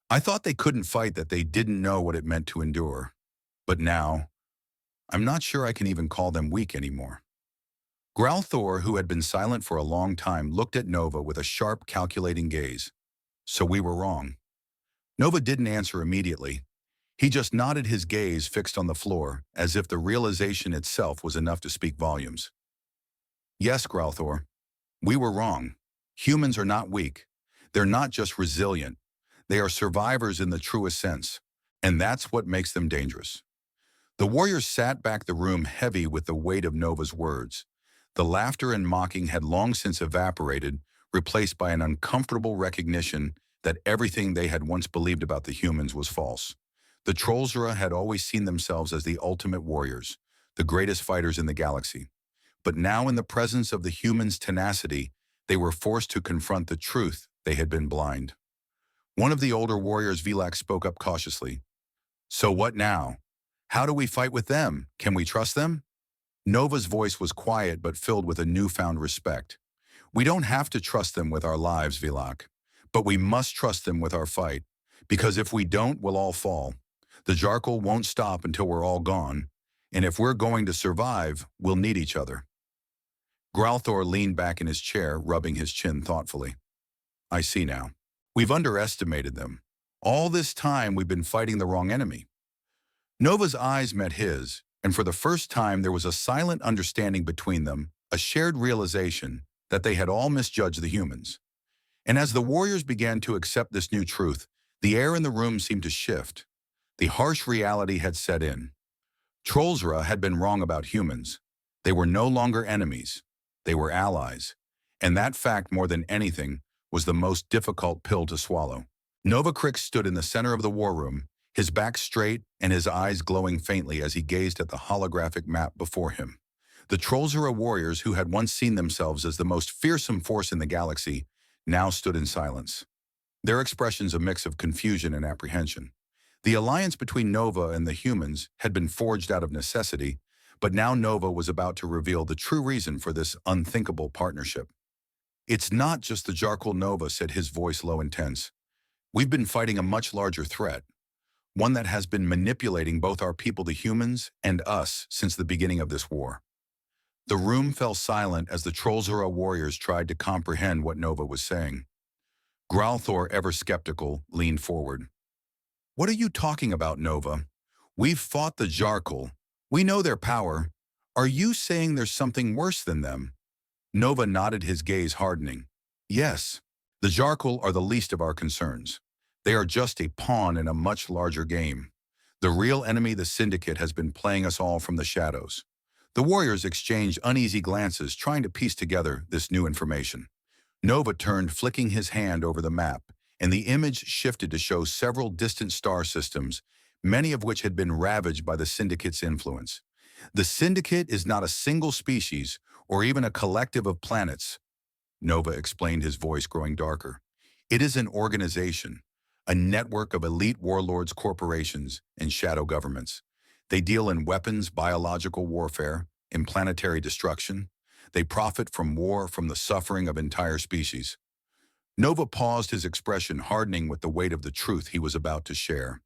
I thought they couldn't fight, that they didn't know what it meant to endure. But now, I'm not sure I can even call them weak anymore. Growlthor, who had been silent for a long time, looked at Nova with a sharp, calculating gaze. So we were wrong. Nova didn't answer immediately. He just nodded, his gaze fixed on the floor, as if the realization itself was enough to speak volumes. Yes, Growlthor, we were wrong. Humans are not weak. They're not just resilient. They are survivors in the truest sense, and that's what makes them dangerous. The warriors sat back, the room heavy with the weight of Nova's words. The laughter and mocking had long since evaporated, replaced by an uncomfortable recognition that everything they had once believed about the humans was false. The Trollsra had always seen themselves as the ultimate warriors, the greatest fighters in the galaxy. But now, in the presence of the humans' tenacity, they were forced to confront the truth. They had been blind. One of the older warriors, Vilak, spoke up cautiously. So what now? How do we fight with them? Can we trust them? Nova's voice was quiet but filled with a newfound respect. We don't have to trust them with our lives, Vilak, but we must trust them with our fight, because if we don't, we'll all fall. The Jarkul won't stop until we're all gone, and if we're going to survive, we'll need each other. Growlthor leaned back in his chair, rubbing his chin thoughtfully. I see now. We've underestimated them. All this time we've been fighting the wrong enemy. Nova's eyes met his, And for the first time, there was a silent understanding between them, a shared realization that they had all misjudged the humans. And as the warriors began to accept this new truth, the air in the room seemed to shift. The harsh reality had set in. Trollsra had been wrong about humans. They were no longer enemies. They were allies. And that fact, more than anything, was the most difficult pill to swallow. Nova Crick stood in the center of the war room, his back straight and his eyes glowing faintly as he gazed at the holographic map before him. The Trollsra warriors, who had once seen themselves as the most fearsome force in the galaxy, now stood in silence. Their expressions a mix of confusion and apprehension. The alliance between Nova and the humans had been forged out of necessity, but now Nova was about to reveal the true reason for this unthinkable partnership. "It's not just the Jarkul," Nova said, his voice low and tense. "We've been fighting a much larger threat, one that has been manipulating both our people, the humans, and us since the beginning of this war." The room fell silent as the Trollsra warriors tried to comprehend what Nova was saying. Growlthor, ever skeptical, leaned forward. "What are you talking about, Nova? We've fought the Jarkul. We know their power. Are you saying there's something worse than them?" Nova nodded, his gaze hardening. "Yes, the Jarkul are the least of our concerns. They are just a pawn in a much larger game. The real enemy, the Syndicate, has been playing us all from the shadows." The warriors exchanged uneasy glances, trying to piece together this new information. Nova turned, flicking his hand over the map, and the image shifted to show several distant star systems, many of which had been ravaged by the Syndicate's influence. "The Syndicate is not a single species or even a collective of planets," Nova explained, his voice growing darker. "It is an organization, a network of elite warlords, corporations, and shadow governments. They deal in weapons, biological warfare, and planetary destruction. They profit from war, from the suffering of entire species." Nova paused, his expression hardening with the weight of the truth he was about to share.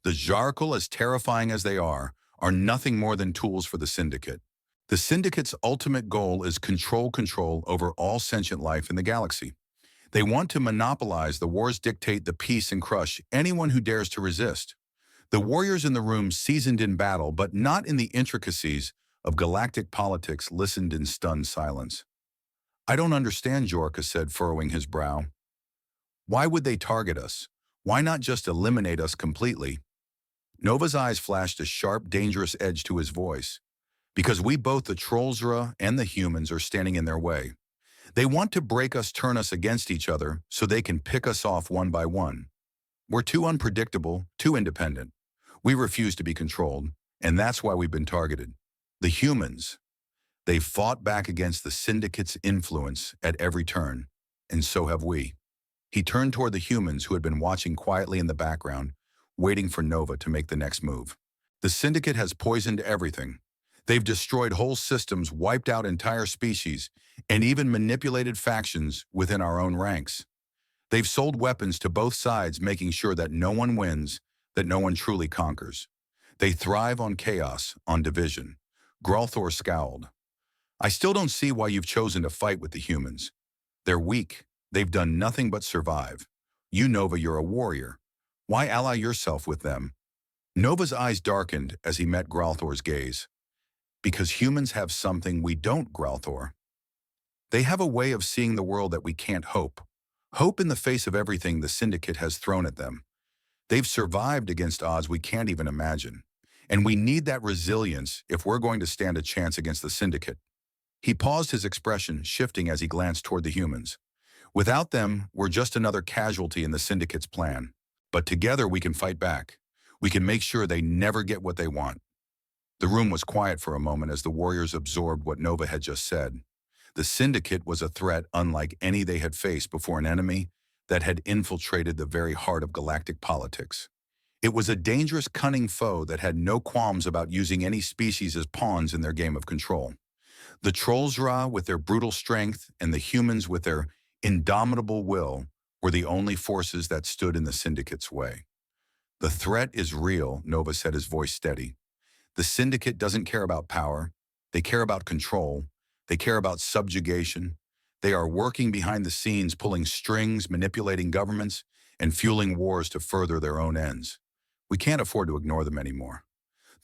The Jarkul, as terrifying as they are nothing more than tools for the Syndicate. The Syndicate's ultimate goal is control over all sentient life in the galaxy. They want to monopolize the wars, dictate the peace, and crush anyone who dares to resist. The warriors in the room, seasoned in battle but not in the intricacies of galactic politics, listened in stunned silence. "I don't understand," Jorka said, furrowing his brow. "Why would they target us? Why not just eliminate us completely?" Nova's eyes flashed a sharp, dangerous edge to his voice. "Because we, both the Trollsra and the humans, are standing in their way. They want to break us, turn us against each other, so they can pick us off one by one. We're too unpredictable, too independent. We refuse to be controlled, and that's why we've been targeted. The humans, they've fought back against the Syndicate's influence at every turn, and so have we." He turned toward the humans, who had been watching quietly in the background, waiting for Nova to make the next move. "The Syndicate has poisoned everything. They've destroyed whole systems, wiped out entire species, and even manipulated factions within our own ranks. They've sold weapons to both sides, making sure that no one wins, that no one truly conquers. They thrive on chaos, on division." Growlthor scowled. "I still don't see why you've chosen to fight with the humans. They're weak. They've done nothing but survive. You, Nova, you're a warrior. Why ally yourself with them?" Nova's eyes darkened as he met Growlthor's gaze. "Because humans have something we don't, Growlthor. They have a way of seeing the world that we can't hope. Hope in the face of everything the Syndicate has thrown at them. They've survived against odds we can't even imagine. And we need that resilience if we're going to stand a chance against the Syndicate." He paused, his expression shifting as he glanced toward the humans. "Without them, we're just another casualty in the Syndicate's plan. But together we can fight back. We can make sure they never get what they want." The room was quiet for a moment as the warriors absorbed what Nova had just said. The Syndicate was a threat unlike any they had faced before, an enemy that had infiltrated the very heart of galactic politics. It was a dangerous, cunning foe that had no qualms about using any species as pawns in their game of control. The Trollsra, with their brutal strength, and the humans, with their indomitable will, were the only forces that stood in the Syndicate's way. "The threat is real," Nova said, his voice steady. "The Syndicate doesn't care about power. They care about control. They care about subjugation. They are working behind the scenes, pulling strings, manipulating governments, and fueling wars to further their own ends. We can't afford to ignore them anymore."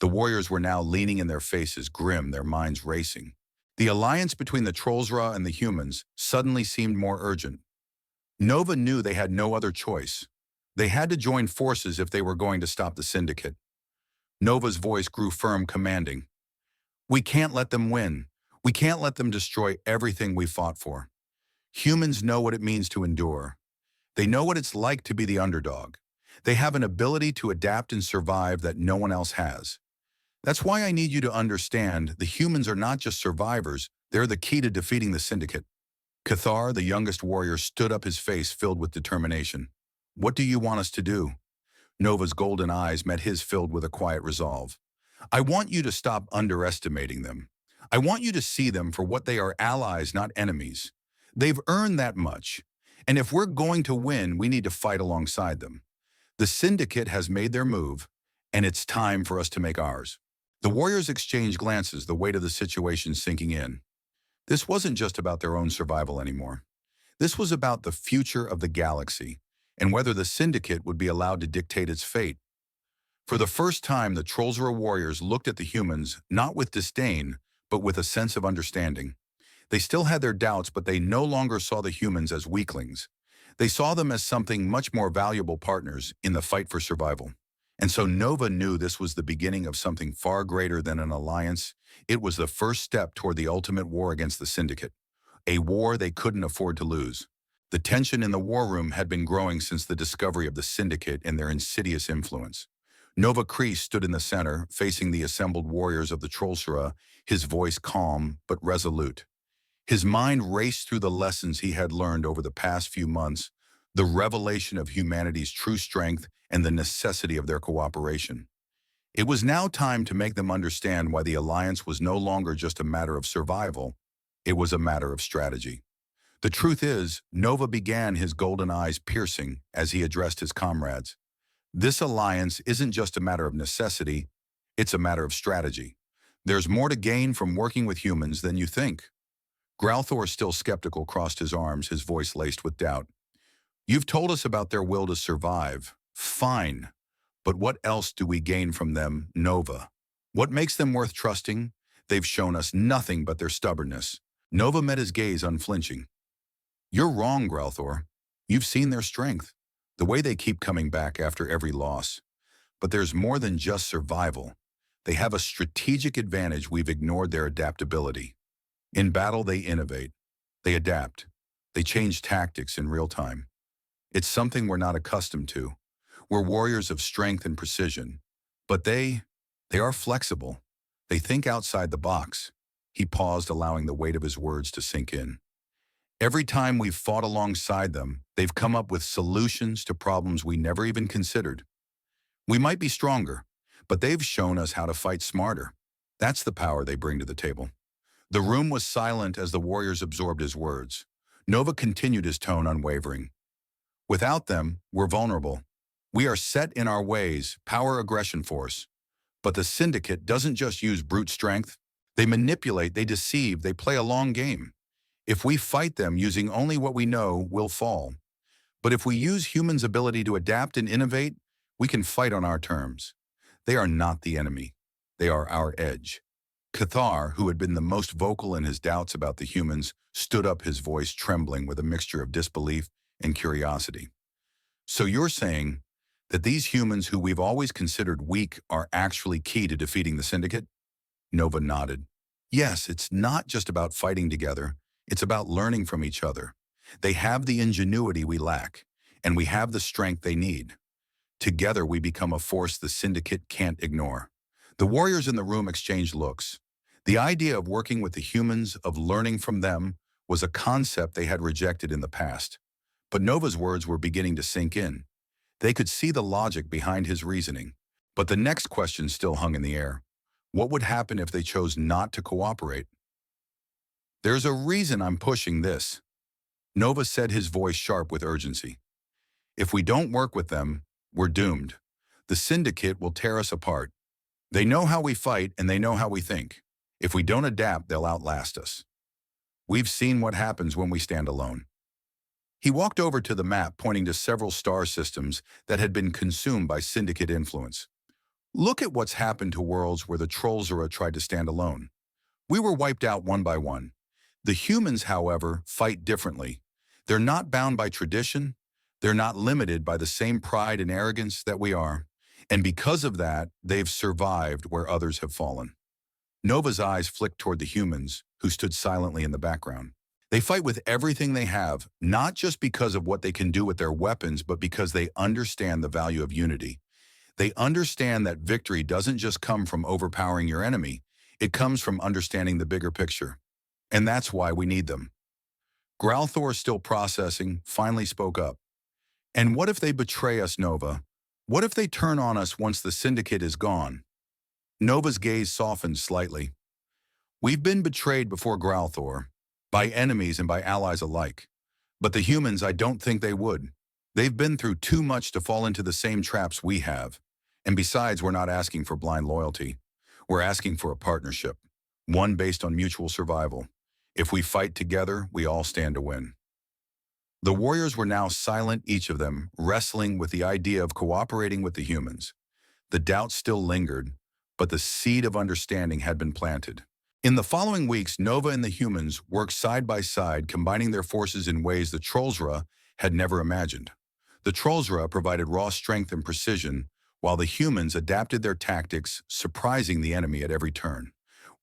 The warriors were now leaning in their faces, grim, their minds racing. The alliance between the Trollsra and the humans suddenly seemed more urgent. Nova knew they had no other choice. They had to join forces if they were going to stop the Syndicate. Nova's voice grew firm, commanding. We can't let them win. We can't let them destroy everything we fought for. Humans know what it means to endure. They know what it's like to be the underdog. They have an ability to adapt and survive that no one else has. That's why I need you to understand the humans are not just survivors, they're the key to defeating the Syndicate. Cathar, the youngest warrior, stood up, his face filled with determination. What do you want us to do? Nova's golden eyes met his, filled with a quiet resolve. I want you to stop underestimating them. I want you to see them for what they are, allies, not enemies. They've earned that much. And if we're going to win, we need to fight alongside them. The Syndicate has made their move, and it's time for us to make ours. The warriors exchanged glances, the weight of the situation sinking in. This wasn't just about their own survival anymore. This was about the future of the galaxy, and whether the Syndicate would be allowed to dictate its fate. For the first time, the Trollsra warriors looked at the humans not with disdain, but with a sense of understanding. They still had their doubts, but they no longer saw the humans as weaklings. They saw them as something much more valuable, partners in the fight for survival. And so Nova knew this was the beginning of something far greater than an alliance. It was the first step toward the ultimate war against the Syndicate, a war they couldn't afford to lose. The tension in the war room had been growing since the discovery of the Syndicate and their insidious influence. Nova Kreese stood in the center, facing the assembled warriors of the Trollsra, his voice calm but resolute. His mind raced through the lessons he had learned over the past few months, the revelation of humanity's true strength and the necessity of their cooperation. It was now time to make them understand why the alliance was no longer just a matter of survival, it was a matter of strategy. The truth is, Nova began, his golden eyes piercing as he addressed his comrades. This alliance isn't just a matter of necessity, it's a matter of strategy. There's more to gain from working with humans than you think. Growlthor, still skeptical, crossed his arms, his voice laced with doubt. You've told us about their will to survive. Fine. But what else do we gain from them, Nova? What makes them worth trusting? They've shown us nothing but their stubbornness. Nova met his gaze, unflinching. You're wrong, Growlthor. You've seen their strength, the way they keep coming back after every loss. But there's more than just survival. They have a strategic advantage. We've ignored their adaptability. In battle, they innovate. They adapt. They change tactics in real time. It's something we're not accustomed to. We're warriors of strength and precision. But they are flexible. They think outside the box. He paused, allowing the weight of his words to sink in. Every time we've fought alongside them, they've come up with solutions to problems we never even considered. We might be stronger, but they've shown us how to fight smarter. That's the power they bring to the table. The room was silent as the warriors absorbed his words. Nova continued, his tone unwavering. Without them, we're vulnerable. We are set in our ways, power, aggression, force. But the Syndicate doesn't just use brute strength. They manipulate, they deceive, they play a long game. If we fight them using only what we know, we'll fall. But if we use humans' ability to adapt and innovate, we can fight on our terms. They are not the enemy. They are our edge. Cathar, who had been the most vocal in his doubts about the humans, stood up, his voice trembling with a mixture of disbelief and curiosity. So you're saying that these humans who we've always considered weak are actually key to defeating the Syndicate? Nova nodded. Yes, it's not just about fighting together. It's about learning from each other. They have the ingenuity we lack, and we have the strength they need. Together we become a force the Syndicate can't ignore. The warriors in the room exchanged looks. The idea of working with the humans, of learning from them, was a concept they had rejected in the past. But Nova's words were beginning to sink in. They could see the logic behind his reasoning. But the next question still hung in the air. What would happen if they chose not to cooperate? There's a reason I'm pushing this, Nova said, his voice sharp with urgency. If we don't work with them, we're doomed. The Syndicate will tear us apart. They know how we fight and they know how we think. If we don't adapt, they'll outlast us. We've seen what happens when we stand alone. He walked over to the map, pointing to several star systems that had been consumed by Syndicate influence. Look at what's happened to worlds where the Trollzera tried to stand alone. We were wiped out one by one. The humans, however, fight differently. They're not bound by tradition. They're not limited by the same pride and arrogance that we are. And because of that, they've survived where others have fallen. Nova's eyes flicked toward the humans, who stood silently in the background. They fight with everything they have, not just because of what they can do with their weapons, but because they understand the value of unity. They understand that victory doesn't just come from overpowering your enemy, it comes from understanding the bigger picture. And that's why we need them. Growlthor, still processing, finally spoke up. And what if they betray us, Nova? What if they turn on us once the syndicate is gone? Nova's gaze softened slightly. We've been betrayed before, Growlthor, by enemies and by allies alike. But the humans, I don't think they would. They've been through too much to fall into the same traps we have. And besides, we're not asking for blind loyalty. We're asking for a partnership, one based on mutual survival. If we fight together, we all stand to win. The warriors were now silent, each of them wrestling with the idea of cooperating with the humans. The doubt still lingered, but the seed of understanding had been planted. In the following weeks, Nova and the humans worked side by side, combining their forces in ways the Trollzera had never imagined. The Trollzera provided raw strength and precision, while the humans adapted their tactics, surprising the enemy at every turn.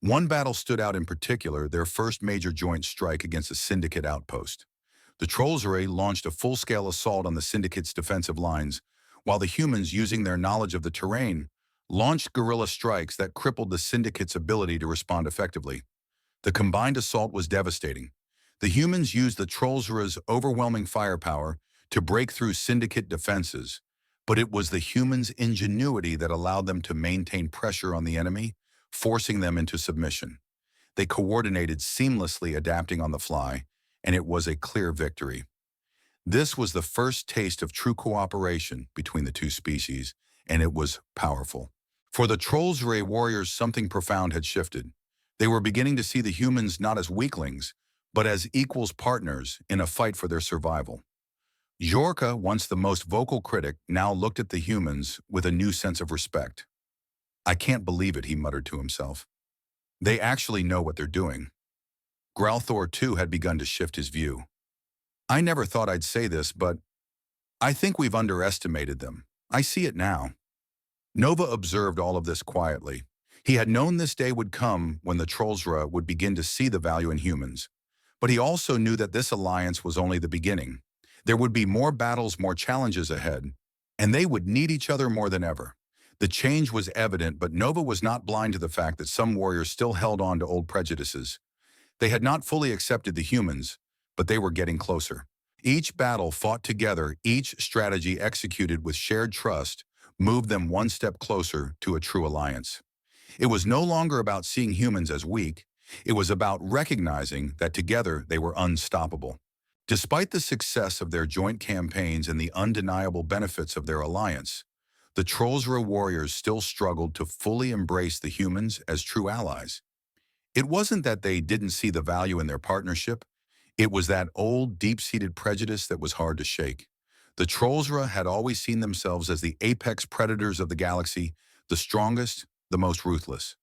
One battle stood out in particular, their first major joint strike against a syndicate outpost. The Trollzera launched a full-scale assault on the syndicate's defensive lines, while the humans, using their knowledge of the terrain, launched guerrilla strikes that crippled the syndicate's ability to respond effectively. The combined assault was devastating. The humans used the Trollzera's overwhelming firepower to break through syndicate defenses, but it was the humans' ingenuity that allowed them to maintain pressure on the enemy, forcing them into submission. They coordinated seamlessly, adapting on the fly, and it was a clear victory. This was the first taste of true cooperation between the two species, and it was powerful. For the Trollzera warriors, something profound had shifted. They were beginning to see the humans not as weaklings, but as equals, partners in a fight for their survival. Yorka, once the most vocal critic, now looked at the humans with a new sense of respect. I can't believe it, he muttered to himself. They actually know what they're doing. Growlthor, too, had begun to shift his view. I never thought I'd say this, but I think we've underestimated them. I see it now. Nova observed all of this quietly. He had known this day would come when the Trollzera would begin to see the value in humans. But he also knew that this alliance was only the beginning. There would be more battles, more challenges ahead, and they would need each other more than ever. The change was evident, but Nova was not blind to the fact that some warriors still held on to old prejudices. They had not fully accepted the humans, but they were getting closer. Each battle fought together, each strategy executed with shared trust, moved them one step closer to a true alliance. It was no longer about seeing humans as weak. It was about recognizing that together they were unstoppable. Despite the success of their joint campaigns and the undeniable benefits of their alliance, the Trollzera warriors still struggled to fully embrace the humans as true allies. It wasn't that they didn't see the value in their partnership. It was that old, deep-seated prejudice that was hard to shake. The Trollzera had always seen themselves as the apex predators of the galaxy, the strongest, the most ruthless.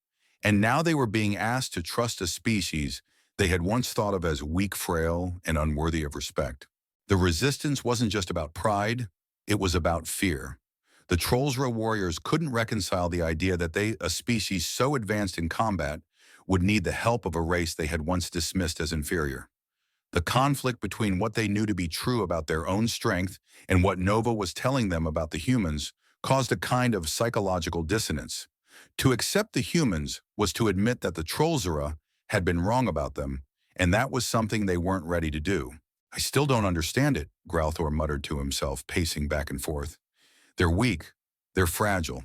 And now they were being asked to trust a species they had once thought of as weak, frail, and unworthy of respect. The resistance wasn't just about pride, it was about fear. The Trollzera warriors couldn't reconcile the idea that they, a species so advanced in combat, would need the help of a race they had once dismissed as inferior. The conflict between what they knew to be true about their own strength and what Nova was telling them about the humans caused a kind of psychological dissonance. To accept the humans was to admit that the Trollzera had been wrong about them, and that was something they weren't ready to do. I still don't understand it, Growlthor muttered to himself, pacing back and forth. They're weak. They're fragile.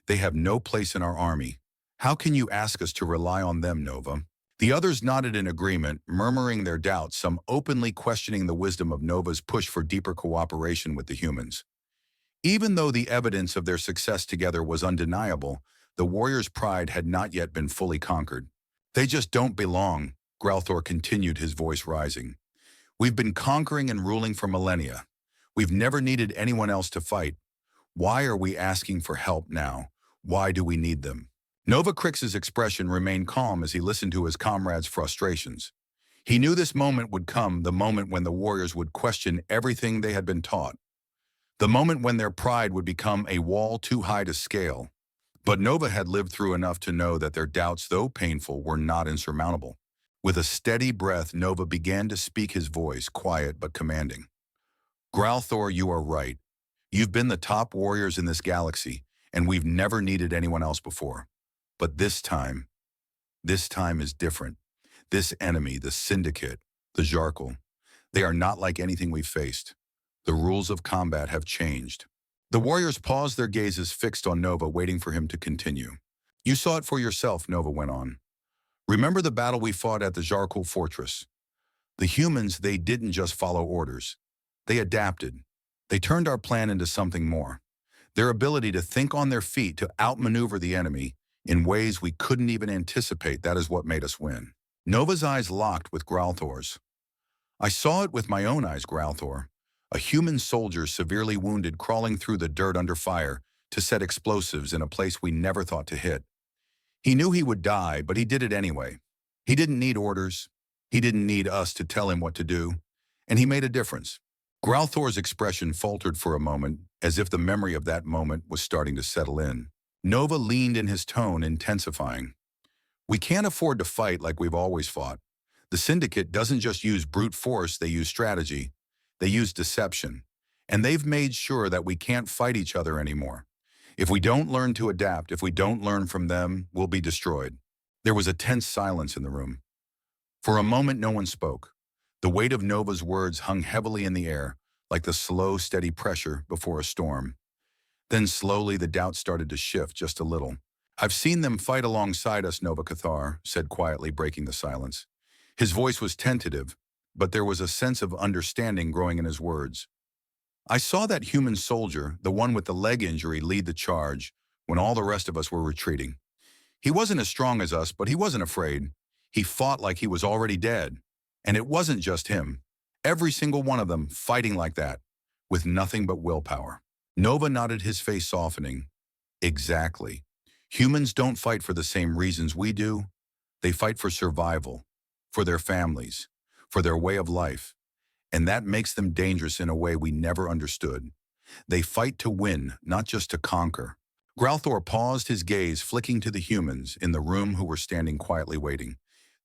They have no place in our army. How can you ask us to rely on them, Nova? The others nodded in agreement, murmuring their doubts, some openly questioning the wisdom of Nova's push for deeper cooperation with the humans. Even though the evidence of their success together was undeniable, the warriors' pride had not yet been fully conquered. They just don't belong, Growlthor continued, his voice rising. We've been conquering and ruling for millennia. We've never needed anyone else to fight. Why are we asking for help now? Why do we need them? Nova Crix's expression remained calm as he listened to his comrades' frustrations. He knew this moment would come, the moment when the warriors would question everything they had been taught, the moment when their pride would become a wall too high to scale. But Nova had lived through enough to know that their doubts, though painful, were not insurmountable. With a steady breath, Nova began to speak, his voice quiet but commanding. Growlthor, you are right. You've been the top warriors in this galaxy, and we've never needed anyone else before. But this time is different. This enemy, the Syndicate, the Jarkal, they are not like anything we've faced. The rules of combat have changed. The warriors paused, their gazes fixed on Nova, waiting for him to continue. You saw it for yourself, Nova went on. Remember the battle we fought at the Jarkal fortress? The humans, they didn't just follow orders. They adapted. They turned our plan into something more. Their ability to think on their feet, to outmaneuver the enemy in ways we couldn't even anticipate, that is what made us win. Nova's eyes locked with Growlthor's. I saw it with my own eyes, Growlthor. A human soldier severely wounded, crawling through the dirt under fire to set explosives in a place we never thought to hit. He knew he would die, but he did it anyway. He didn't need orders. He didn't need us to tell him what to do. And he made a difference. Growlthor's expression faltered for a moment, as if the memory of that moment was starting to settle in. Nova leaned in, his tone intensifying. We can't afford to fight like we've always fought. The Syndicate doesn't just use brute force, they use strategy. They use deception. And they've made sure that we can't fight each other anymore. If we don't learn to adapt, if we don't learn from them, we'll be destroyed. There was a tense silence in the room. For a moment, no one spoke. The weight of Nova's words hung heavily in the air, like the slow, steady pressure before a storm. Then slowly the doubt started to shift just a little. I've seen them fight alongside us, Nova Cathar said quietly, breaking the silence. His voice was tentative, but there was a sense of understanding growing in his words. I saw that human soldier, the one with the leg injury, lead the charge when all the rest of us were retreating. He wasn't as strong as us, but he wasn't afraid. He fought like he was already dead. And it wasn't just him. Every single one of them fighting like that, with nothing but willpower. Nova nodded, his face softening. Exactly. Humans don't fight for the same reasons we do. They fight for survival, for their families, for their way of life. And that makes them dangerous in a way we never understood. They fight to win, not just to conquer. Growlthor paused, his gaze flicking to the humans in the room who were standing quietly waiting.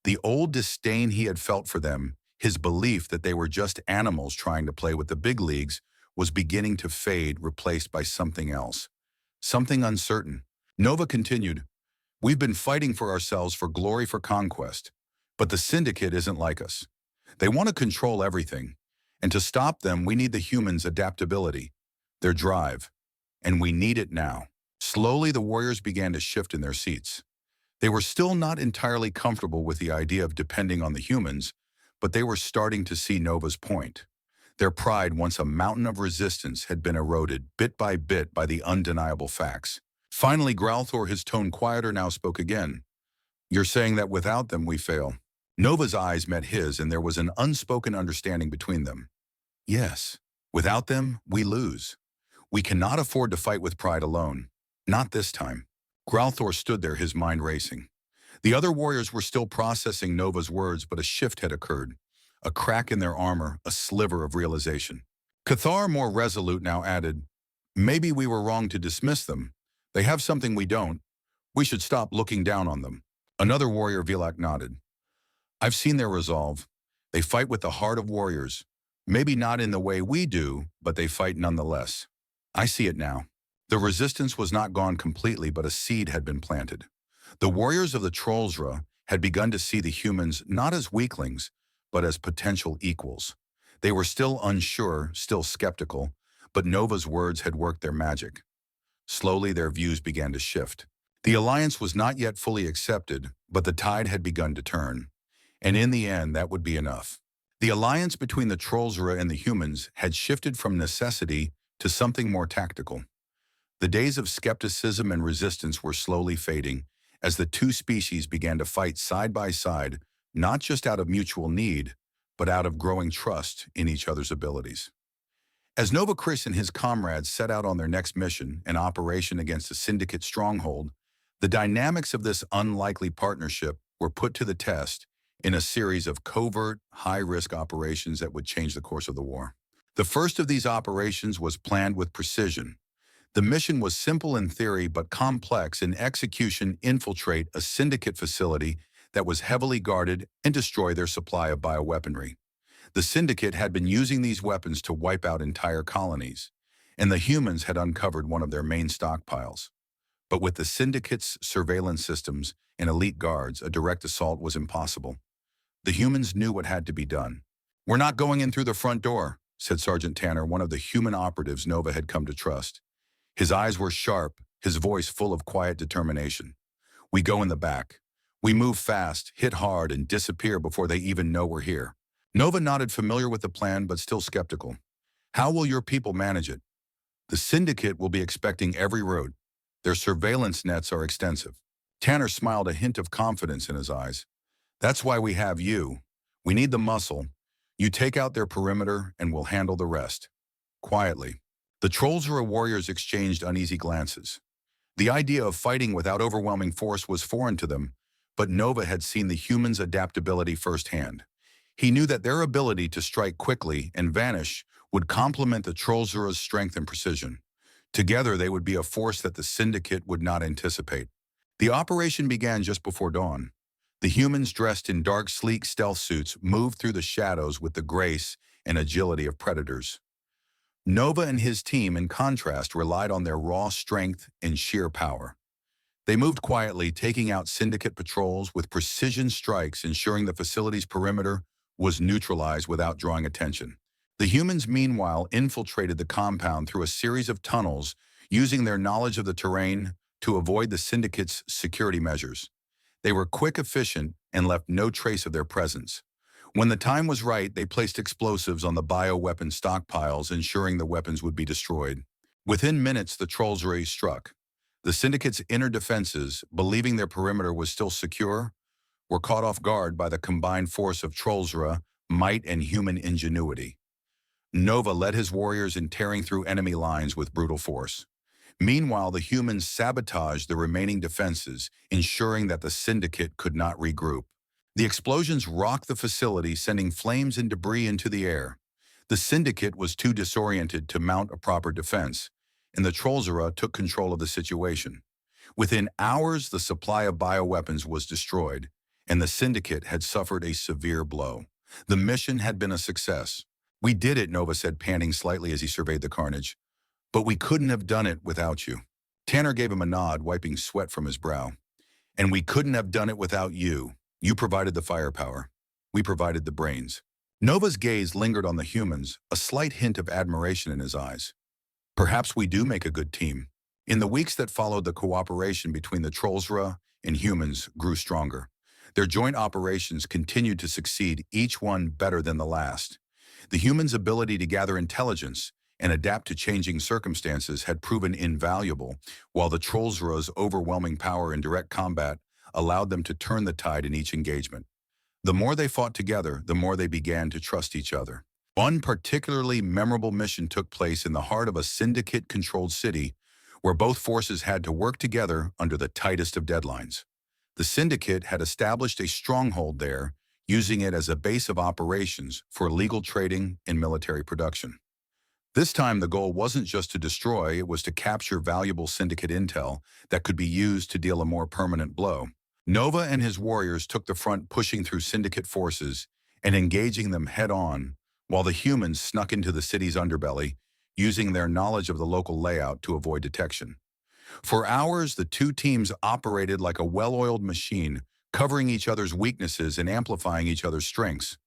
The old disdain he had felt for them, his belief that they were just animals trying to play with the big leagues, was beginning to fade, replaced by something else. Something uncertain. Nova continued, We've been fighting for ourselves, for glory, for conquest. But the Syndicate isn't like us. They want to control everything. And to stop them, we need the humans' adaptability, their drive. And we need it now. Slowly, the warriors began to shift in their seats. They were still not entirely comfortable with the idea of depending on the humans, but they were starting to see Nova's point. Their pride, once a mountain of resistance, had been eroded bit by the undeniable facts. Finally, Growlthor, his tone quieter now, spoke again. You're saying that without them we fail. Nova's eyes met his, and there was an unspoken understanding between them. Yes, without them, we lose. We cannot afford to fight with pride alone. Not this time. Growlthor stood there, his mind racing. The other warriors were still processing Nova's words, but a shift had occurred. A crack in their armor, a sliver of realization. Cathar, more resolute, now added, Maybe we were wrong to dismiss them. They have something we don't. We should stop looking down on them. Another warrior, Vilak, nodded. I've seen their resolve. They fight with the heart of warriors. Maybe not in the way we do, but they fight nonetheless. I see it now. The resistance was not gone completely, but a seed had been planted. The warriors of the Trollsra had begun to see the humans not as weaklings, but as potential equals. They were still unsure, still skeptical, but Nova's words had worked their magic. Slowly, their views began to shift. The alliance was not yet fully accepted, but the tide had begun to turn. And in the end, that would be enough. The alliance between the Trollsra and the humans had shifted from necessity to something more tactical. The days of skepticism and resistance were slowly fading as the two species began to fight side by side, not just out of mutual need, but out of growing trust in each other's abilities. As Nova Chris and his comrades set out on their next mission, an operation against a syndicate stronghold, the dynamics of this unlikely partnership were put to the test in a series of covert, high-risk operations that would change the course of the war. The first of these operations was planned with precision. The mission was simple in theory but complex in execution: infiltrate a syndicate facility that was heavily guarded and destroy their supply of bioweaponry. The syndicate had been using these weapons to wipe out entire colonies, and the humans had uncovered one of their main stockpiles. But with the syndicate's surveillance systems and elite guards, a direct assault was impossible. The humans knew what had to be done. "We're not going in through the front door," said Sergeant Tanner, one of the human operatives Nova had come to trust. His eyes were sharp, his voice full of quiet determination. "We go in the back. We move fast, hit hard, and disappear before they even know we're here." Nova nodded, familiar with the plan but still skeptical. "How will your people manage it?" "The syndicate will be expecting every road. Their surveillance nets are extensive." Tanner smiled, a hint of confidence in his eyes. "That's why we have you. We need the muscle. You take out their perimeter and we'll handle the rest." Quietly, the Trollsura warriors exchanged uneasy glances. The idea of fighting without overwhelming force was foreign to them, but Nova had seen the humans' adaptability firsthand. He knew that their ability to strike quickly and vanish would complement the Trollsura's strength and precision. Together, they would be a force that the syndicate would not anticipate. The operation began just before dawn. The humans, dressed in dark, sleek stealth suits, moved through the shadows with the grace and agility of predators. Nova and his team, in contrast, relied on their raw strength and sheer power. They moved quietly, taking out syndicate patrols with precision strikes, ensuring the facility's perimeter was neutralized without drawing attention. The humans, meanwhile, infiltrated the compound through a series of tunnels, using their knowledge of the terrain to avoid the syndicate's security measures. They were quick, efficient, and left no trace of their presence. When the time was right, they placed explosives on the bioweapon stockpiles, ensuring the weapons would be destroyed. Within minutes, the Trollsura struck. The syndicate's inner defenses, believing their perimeter was still secure, were caught off guard by the combined force of Trollsura, might, and human ingenuity. Nova led his warriors in tearing through enemy lines with brutal force. Meanwhile, the humans sabotaged the remaining defenses, ensuring that the syndicate could not regroup. The explosions rocked the facility, sending flames and debris into the air. The syndicate was too disoriented to mount a proper defense, and the Trollsura took control of the situation. Within hours, the supply of bioweapons was destroyed, and the syndicate had suffered a severe blow. The mission had been a success. "We did it," Nova said, panting slightly as he surveyed the carnage. "But we couldn't have done it without you." Tanner gave him a nod, wiping sweat from his brow. "And we couldn't have done it without you. You provided the firepower. We provided the brains." Nova's gaze lingered on the humans, a slight hint of admiration in his eyes. "Perhaps we do make a good team." In the weeks that followed, the cooperation between the Trollsura and humans grew stronger. Their joint operations continued to succeed, each one better than the last. The humans' ability to gather intelligence and adapt to changing circumstances had proven invaluable, while the Trollsura's overwhelming power in direct combat allowed them to turn the tide in each engagement. The more they fought together, the more they began to trust each other. One particularly memorable mission took place in the heart of a syndicate-controlled city, where both forces had to work together under the tightest of deadlines. The syndicate had established a stronghold there, using it as a base of operations for illegal trading and military production. This time, the goal wasn't just to destroy, it was to capture valuable syndicate intel that could be used to deal a more permanent blow. Nova and his warriors took the front, pushing through syndicate forces and engaging them head-on, while the humans snuck into the city's underbelly, using their knowledge of the local layout to avoid detection. For hours, the two teams operated like a well-oiled machine, covering each other's weaknesses and amplifying each other's strengths.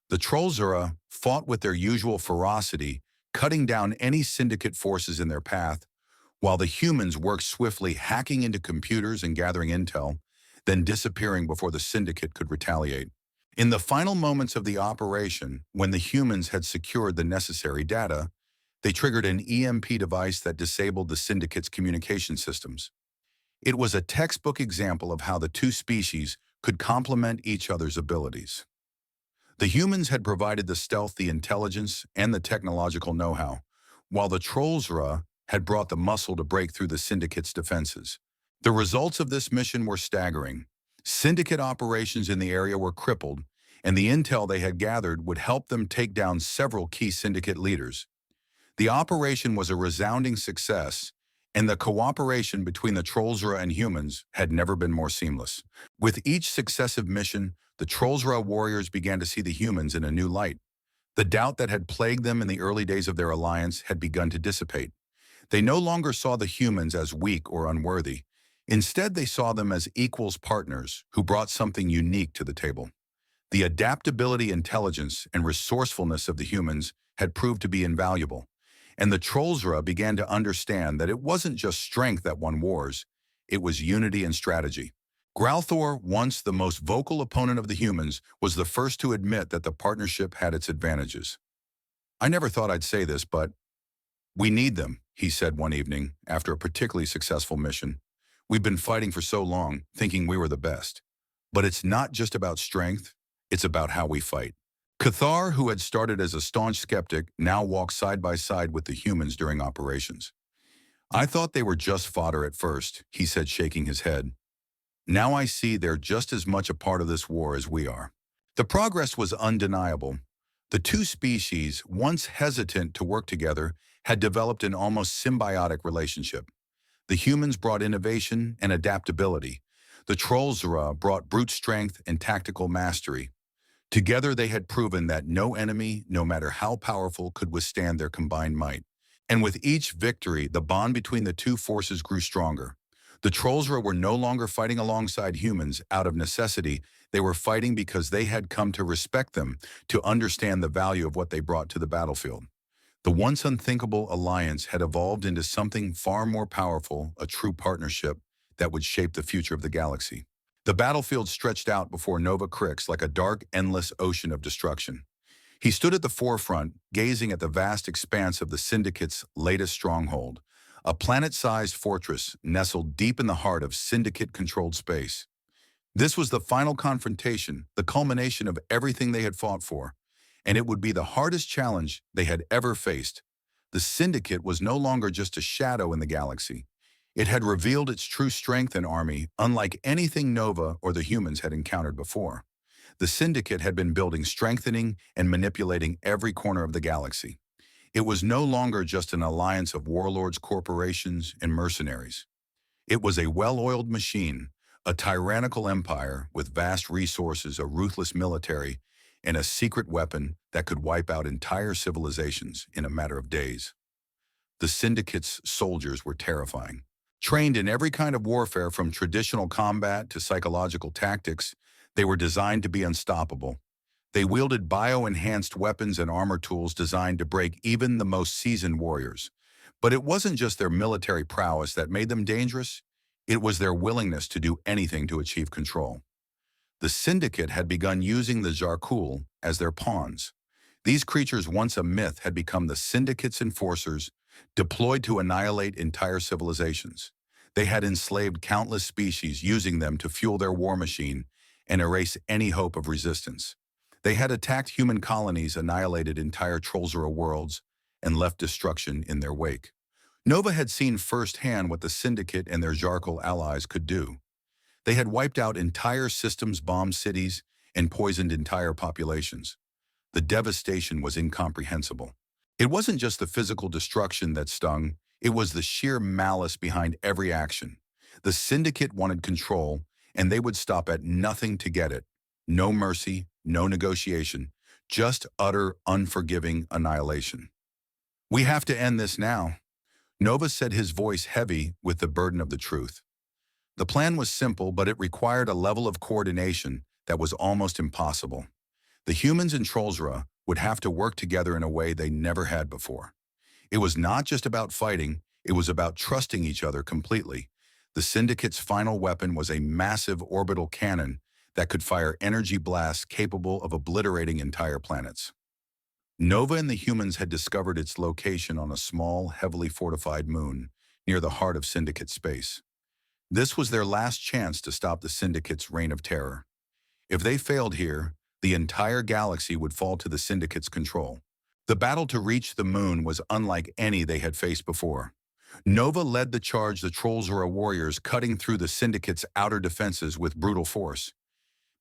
The Trollsura fought with their usual ferocity, cutting down any syndicate forces in their path, while the humans worked swiftly, hacking into computers and gathering intel, then disappearing before the syndicate could retaliate. In the final moments of the operation, when the humans had secured the necessary data, they triggered an EMP device that disabled the syndicate's communication systems. It was a textbook example of how the two species could complement each other's abilities. The humans had provided the stealth, the intelligence, and the technological know-how, while the Trollsra had brought the muscle to break through the Syndicate's defenses. The results of this mission were staggering. Syndicate operations in the area were crippled, and the intel they had gathered would help them take down several key Syndicate leaders. The operation was a resounding success, and the cooperation between the Trollsra and humans had never been more seamless. With each successive mission, the Trollsra warriors began to see the humans in a new light. The doubt that had plagued them in the early days of their alliance had begun to dissipate. They no longer saw the humans as weak or unworthy. Instead, they saw them as equals partners who brought something unique to the table. The adaptability, intelligence, and resourcefulness of the humans had proved to be invaluable, and the Trollsra began to understand that it wasn't just strength that won wars, it was unity and strategy. Growlthor, once the most vocal opponent of the humans, was the first to admit that the partnership had its advantages. "I never thought I'd say this, but we need them," he said one evening after a particularly successful mission. "We've been fighting for so long, thinking we were the best. But it's not just about strength, it's about how we fight." Cathar, who had started as a staunch skeptic, now walked side by side with the humans during operations. "I thought they were just fodder at first," he said, shaking his head. "Now I see they're just as much a part of this war as we are." The progress was undeniable. The two species, once hesitant to work together, had developed an almost symbiotic relationship. The humans brought innovation and adaptability. The Trollsra brought brute strength and tactical mastery. Together they had proven that no enemy, no matter how powerful, could withstand their combined might. And with each victory, the bond between the two forces grew stronger. The Trollsra were no longer fighting alongside humans out of necessity. They were fighting because they had come to respect them, to understand the value of what they brought to the battlefield. The once unthinkable alliance had evolved into something far more powerful, a true partnership that would shape the future of the galaxy. The battlefield stretched out before Nova Crix like a dark, endless ocean of destruction. He stood at the forefront, gazing at the vast expanse of the Syndicate's latest stronghold, a planet-sized fortress nestled deep in the heart of Syndicate-controlled space. This was the final confrontation, the culmination of everything they had fought for, and it would be the hardest challenge they had ever faced. The Syndicate was no longer just a shadow in the galaxy. It had revealed its true strength and army, unlike anything Nova or the humans had encountered before. The Syndicate had been building, strengthening, and manipulating every corner of the galaxy. It was no longer just an alliance of warlords, corporations, and mercenaries. It was a well-oiled machine, a tyrannical empire with vast resources, a ruthless military, and a secret weapon that could wipe out entire civilizations in a matter of days. The Syndicate's soldiers were terrifying. Trained in every kind of warfare from traditional combat to psychological tactics, they were designed to be unstoppable. They wielded bio-enhanced weapons and armor tools designed to break even the most seasoned warriors. But it wasn't just their military prowess that made them dangerous, it was their willingness to do anything to achieve control. The Syndicate had begun using the Zarkul as their pawns. These creatures, once a myth, had become the Syndicate's enforcers, deployed to annihilate entire civilizations. They had enslaved countless species, using them to fuel their war machine and erase any hope of resistance. They had attacked human colonies, annihilated entire Trollsra worlds, and left destruction in their wake. Nova had seen firsthand what the Syndicate and their Zarkul allies could do. They had wiped out entire systems, bombed cities, and poisoned entire populations. The devastation was incomprehensible. It wasn't just the physical destruction that stung, it was the sheer malice behind every action. The Syndicate wanted control, and they would stop at nothing to get it. No mercy, no negotiation, just utter, unforgiving annihilation. "We have to end this now," Nova said, his voice heavy with the burden of the truth. The plan was simple, but it required a level of coordination that was almost impossible. The humans and Trollsra would have to work together in a way they never had before. It was not just about fighting, it was about trusting each other completely. The Syndicate's final weapon was a massive orbital cannon that could fire energy blasts capable of obliterating entire planets. Nova and the humans had discovered its location on a small, heavily fortified moon near the heart of Syndicate space. This was their last chance to stop the Syndicate's reign of terror. If they failed here, the entire galaxy would fall to the Syndicate's control. The battle to reach the moon was unlike any they had faced before. Nova led the charge, the Trollsra warriors cutting through the Syndicate's outer defenses with brutal force.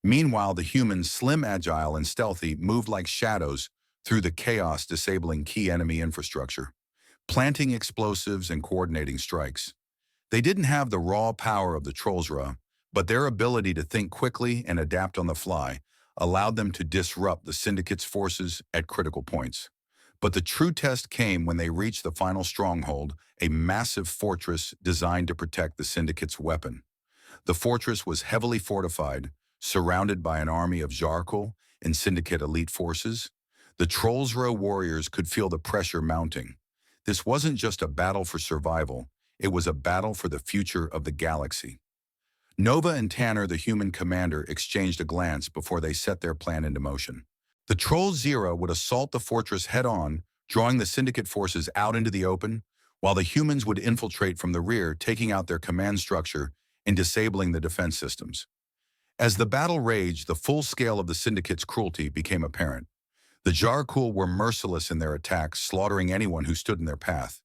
Meanwhile, the humans, slim, agile, and stealthy, moved like shadows through the chaos, disabling key enemy infrastructure, planting explosives and coordinating strikes. They didn't have the raw power of the Trollsra, but their ability to think quickly and adapt on the fly allowed them to disrupt the Syndicate's forces at critical points. But the true test came when they reached the final stronghold, a massive fortress designed to protect the Syndicate's weapon. The fortress was heavily fortified, surrounded by an army of Jarkul and Syndicate elite forces. The Trollsra warriors could feel the pressure mounting. This wasn't just a battle for survival, it was a battle for the future of the galaxy. Nova and Tanner, the human commander, exchanged a glance before they set their plan into motion. The Trollsra would assault the fortress head-on, drawing the Syndicate forces out into the open, while the humans would infiltrate from the rear, taking out their command structure and disabling the defense systems. As the battle raged, the full scale of the Syndicate's cruelty became apparent. The Jarkul were merciless in their attacks, slaughtering anyone who stood in their path.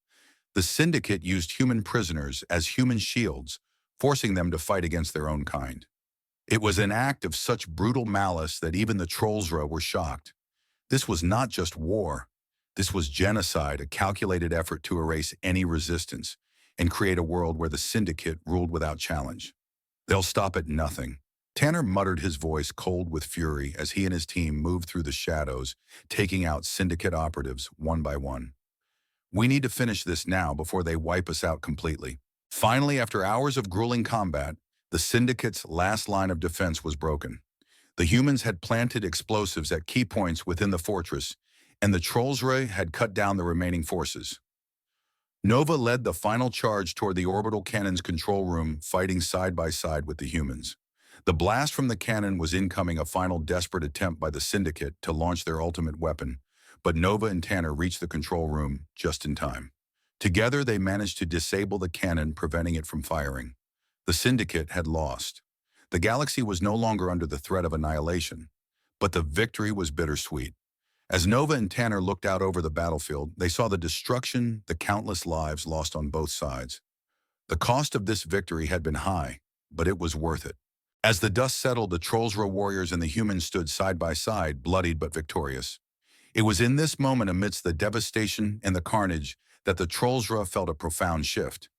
The Syndicate used human prisoners as human shields, forcing them to fight against their own kind. It was an act of such brutal malice that even the Trollsra were shocked. This was not just war. This was genocide, a calculated effort to erase any resistance and create a world where the Syndicate ruled without challenge. They'll stop at nothing. Tanner muttered, his voice cold with fury, as he and his team moved through the shadows, taking out Syndicate operatives one by one. We need to finish this now before they wipe us out completely. Finally, after hours of grueling combat, the Syndicate's last line of defense was broken. The humans had planted explosives at key points within the fortress, and the Trollsra had cut down the remaining forces. Nova led the final charge toward the orbital cannon's control room, fighting side by side with the humans. The blast from the cannon was incoming, a final desperate attempt by the Syndicate to launch their ultimate weapon, but Nova and Tanner reached the control room just in time. Together, they managed to disable the cannon, preventing it from firing. The Syndicate had lost. The galaxy was no longer under the threat of annihilation, but the victory was bittersweet. As Nova and Tanner looked out over the battlefield, they saw the destruction, the countless lives lost on both sides. The cost of this victory had been high, but it was worth it. As the dust settled, the Trollsra warriors and the humans stood side by side, bloodied but victorious. It was in this moment, amidst the devastation and the carnage, that the Trollsra felt a profound shift.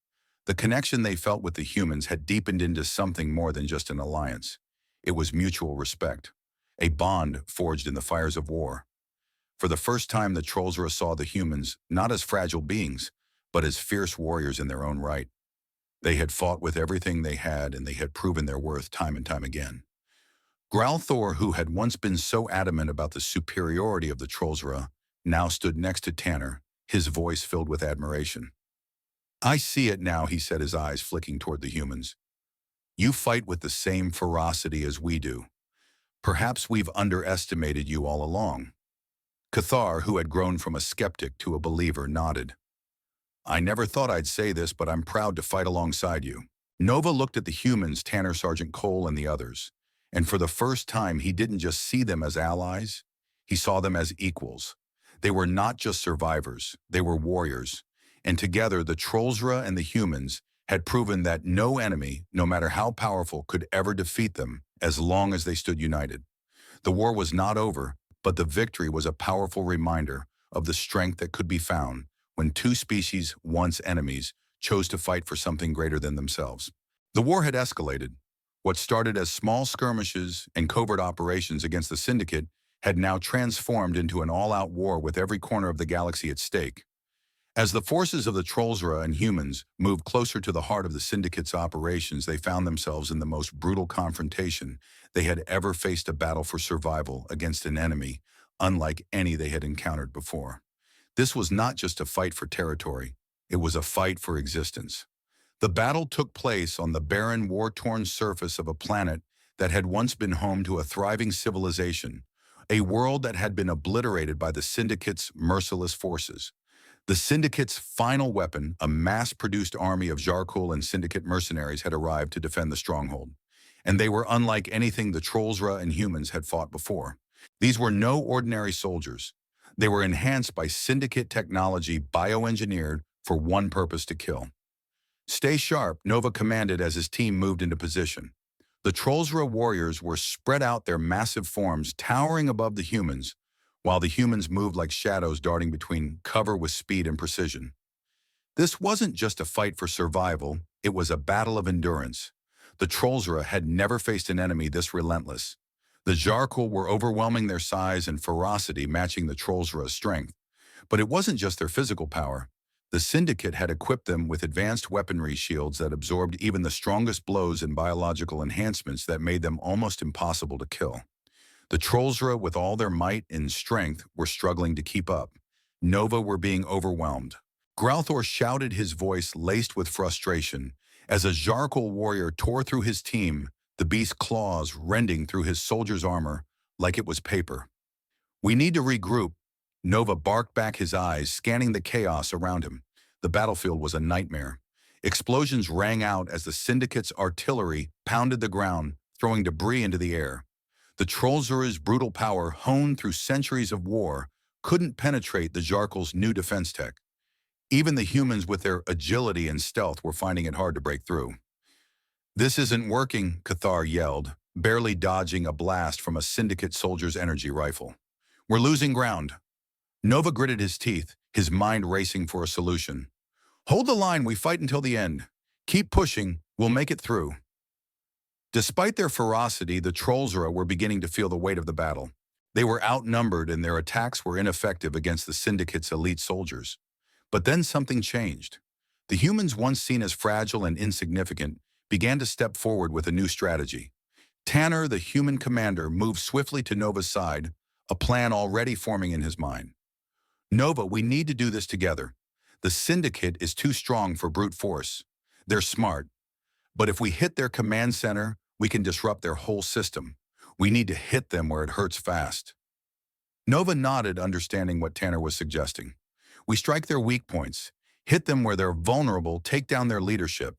The connection they felt with the humans had deepened into something more than just an alliance. It was mutual respect, a bond forged in the fires of war. For the first time, the Trollsra saw the humans not as fragile beings, but as fierce warriors in their own right. They had fought with everything they had, and they had proven their worth time and time again. Growlthor, who had once been so adamant about the superiority of the Trollsra, now stood next to Tanner, his voice filled with admiration. "I see it now," he said, his eyes flicking toward the humans. "You fight with the same ferocity as we do. Perhaps we've underestimated you all along." Cathar, who had grown from a skeptic to a believer, nodded. "I never thought I'd say this, but I'm proud to fight alongside you." Nova looked at the humans, Tanner, Sergeant Cole, and the others, and for the first time he didn't just see them as allies, he saw them as equals. They were not just survivors, they were warriors, and together the Trollsra and the humans had proven that no enemy, no matter how powerful, could ever defeat them as long as they stood united. The war was not over, but the victory was a powerful reminder of the strength that could be found when two species, once enemies, chose to fight for something greater than themselves. The war had escalated. What started as small skirmishes and covert operations against the Syndicate had now transformed into an all-out war with every corner of the galaxy at stake. As the forces of the Trollsra and humans moved closer to the heart of the Syndicate's operations, they found themselves in the most brutal confrontation they had ever faced, a battle for survival against an enemy unlike any they had encountered before. This was not just a fight for territory, it was a fight for existence. The battle took place on the barren, war-torn surface of a planet that had once been home to a thriving civilization, a world that had been obliterated by the Syndicate's merciless forces. The Syndicate's final weapon, a mass-produced army of Jarkul and Syndicate mercenaries, had arrived to defend the stronghold, and they were unlike anything the Trollsra and humans had fought before. These were no ordinary soldiers. They were enhanced by syndicate technology bioengineered for one purpose: to kill. Stay sharp, Nova commanded as his team moved into position. The Trollsra warriors were spread out, their massive forms towering above the humans, while the humans moved like shadows darting between cover with speed and precision. This wasn't just a fight for survival, it was a battle of endurance. The Trollsra had never faced an enemy this relentless. The Jarkul were overwhelming, their size and ferocity matching the Trollsra's strength. But it wasn't just their physical power. The Syndicate had equipped them with advanced weaponry shields that absorbed even the strongest blows and biological enhancements that made them almost impossible to kill. The Trollsra, with all their might and strength, were struggling to keep up. Nova were being overwhelmed. Growthor shouted, his voice laced with frustration, as a Jarkul warrior tore through his team, the beast's claws rending through his soldier's armor like it was paper. "We need to regroup," Nova barked back, his eyes scanning the chaos around him. The battlefield was a nightmare. Explosions rang out as the Syndicate's artillery pounded the ground, throwing debris into the air. The Trollsra's brutal power, honed through centuries of war, couldn't penetrate the Jarkul's new defense tech. Even the humans, with their agility and stealth, were finding it hard to break through. "This isn't working," Cathar yelled, barely dodging a blast from a Syndicate soldier's energy rifle. "We're losing ground." Nova gritted his teeth, his mind racing for a solution. "Hold the line, we fight until the end. Keep pushing, we'll make it through." Despite their ferocity, the Trollsra were beginning to feel the weight of the battle. They were outnumbered and their attacks were ineffective against the Syndicate's elite soldiers. But then something changed. The humans, once seen as fragile and insignificant, began to step forward with a new strategy. Tanner, the human commander, moved swiftly to Nova's side, a plan already forming in his mind. "Nova, we need to do this together. The Syndicate is too strong for brute force. They're smart. But if we hit their command center, we can disrupt their whole system. We need to hit them where it hurts fast." Nova nodded, understanding what Tanner was suggesting. "We strike their weak points, hit them where they're vulnerable, take down their leadership.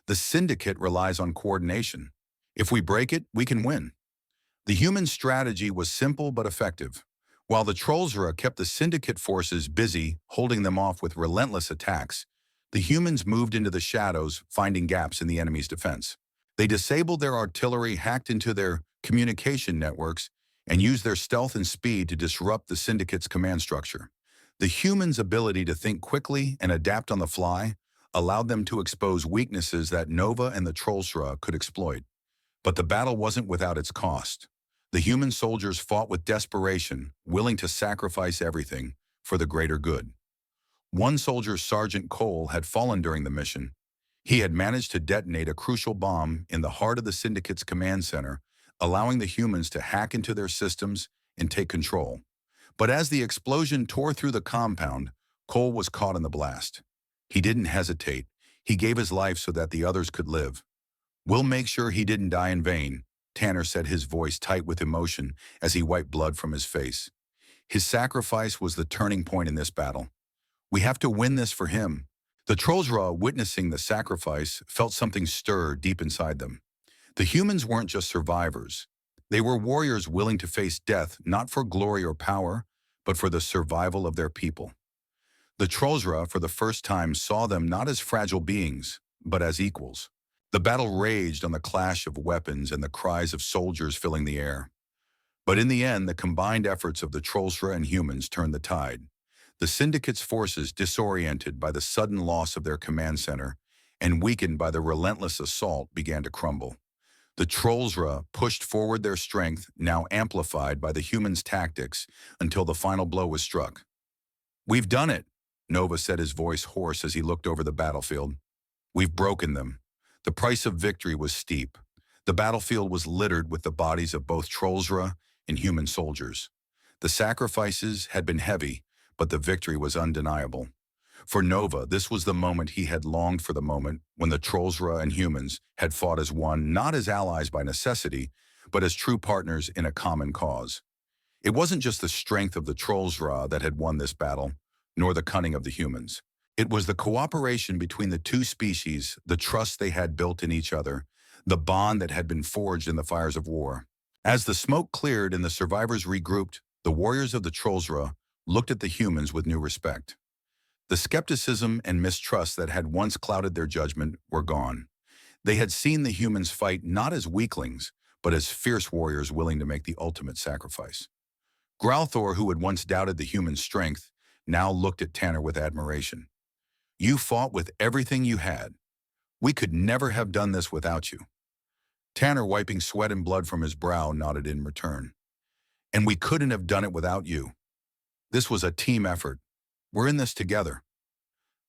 The Syndicate relies on coordination. If we break it, we can win." The human strategy was simple but effective. While the Trollsra kept the Syndicate forces busy, holding them off with relentless attacks, the humans moved into the shadows, finding gaps in the enemy's defense. They disabled their artillery, hacked into their communication networks, and used their stealth and speed to disrupt the Syndicate's command structure. The humans' ability to think quickly and adapt on the fly allowed them to expose weaknesses that Nova and the Trollsra could exploit. But the battle wasn't without its cost. The human soldiers fought with desperation, willing to sacrifice everything for the greater good. One soldier, Sergeant Cole, had fallen during the mission. He had managed to detonate a crucial bomb in the heart of the Syndicate's command center, allowing the humans to hack into their systems and take control. But as the explosion tore through the compound, Cole was caught in the blast. He didn't hesitate. He gave his life so that the others could live. "We'll make sure he didn't die in vain," Tanner said, his voice tight with emotion as he wiped blood from his face. His sacrifice was the turning point in this battle. "We have to win this for him." The Trollsra, witnessing the sacrifice, felt something stir deep inside them. The humans weren't just survivors. They were warriors willing to face death, not for glory or power, but for the survival of their people. The Trollsra, for the first time, saw them not as fragile beings, but as equals. The battle raged on the clash of weapons and the cries of soldiers filling the air. But in the end, the combined efforts of the Trollsra and humans turned the tide. The Syndicate's forces, disoriented by the sudden loss of their command center and weakened by the relentless assault, began to crumble. The Trollsra pushed forward, their strength now amplified by the humans' tactics, until the final blow was struck. "We've done it," Nova said, his voice hoarse as he looked over the battlefield. "We've broken them." The price of victory was steep. The battlefield was littered with the bodies of both Trollsra and human soldiers. The sacrifices had been heavy, but the victory was undeniable. For Nova, this was the moment he had longed for, the moment when the Trollsra and humans had fought as one, not as allies by necessity, but as true partners in a common cause. It wasn't just the strength of the Trollsra that had won this battle, nor the cunning of the humans. It was the cooperation between the two species, the trust they had built in each other, the bond that had been forged in the fires of war. As the smoke cleared and the survivors regrouped, the warriors of the Trollsra looked at the humans with new respect. The skepticism and mistrust that had once clouded their judgment were gone. They had seen the humans fight not as weaklings, but as fierce warriors willing to make the ultimate sacrifice. Growlthor, who had once doubted the human's strength, now looked at Tanner with admiration. "You fought with everything you had. We could never have done this without you." Tanner, wiping sweat and blood from his brow, nodded in return. "And we couldn't have done it without you. This was a team effort. We're in this together."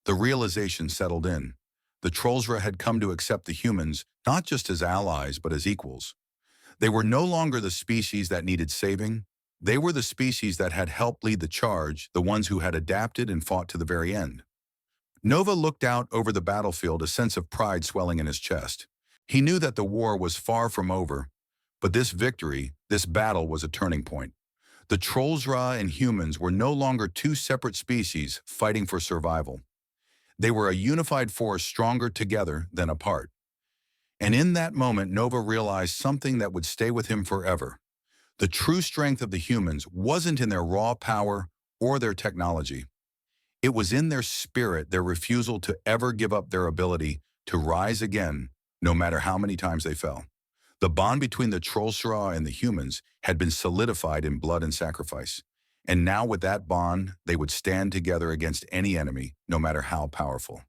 The realization settled in. The Trollsra had come to accept the humans not just as allies, but as equals. They were no longer the species that needed saving. They were the species that had helped lead the charge, the ones who had adapted and fought to the very end. Nova looked out over the battlefield, a sense of pride swelling in his chest. He knew that the war was far from over, but this victory, this battle, was a turning point. The Trollsra and humans were no longer two separate species fighting for survival. They were a unified force, stronger together than apart. And in that moment, Nova realized something that would stay with him forever. The true strength of the humans wasn't in their raw power or their technology. It was in their spirit, their refusal to ever give up their ability to rise again, no matter how many times they fell. The bond between the Trollsra and the humans had been solidified in blood and sacrifice. And now with that bond, they would stand together against any enemy, no matter how powerful.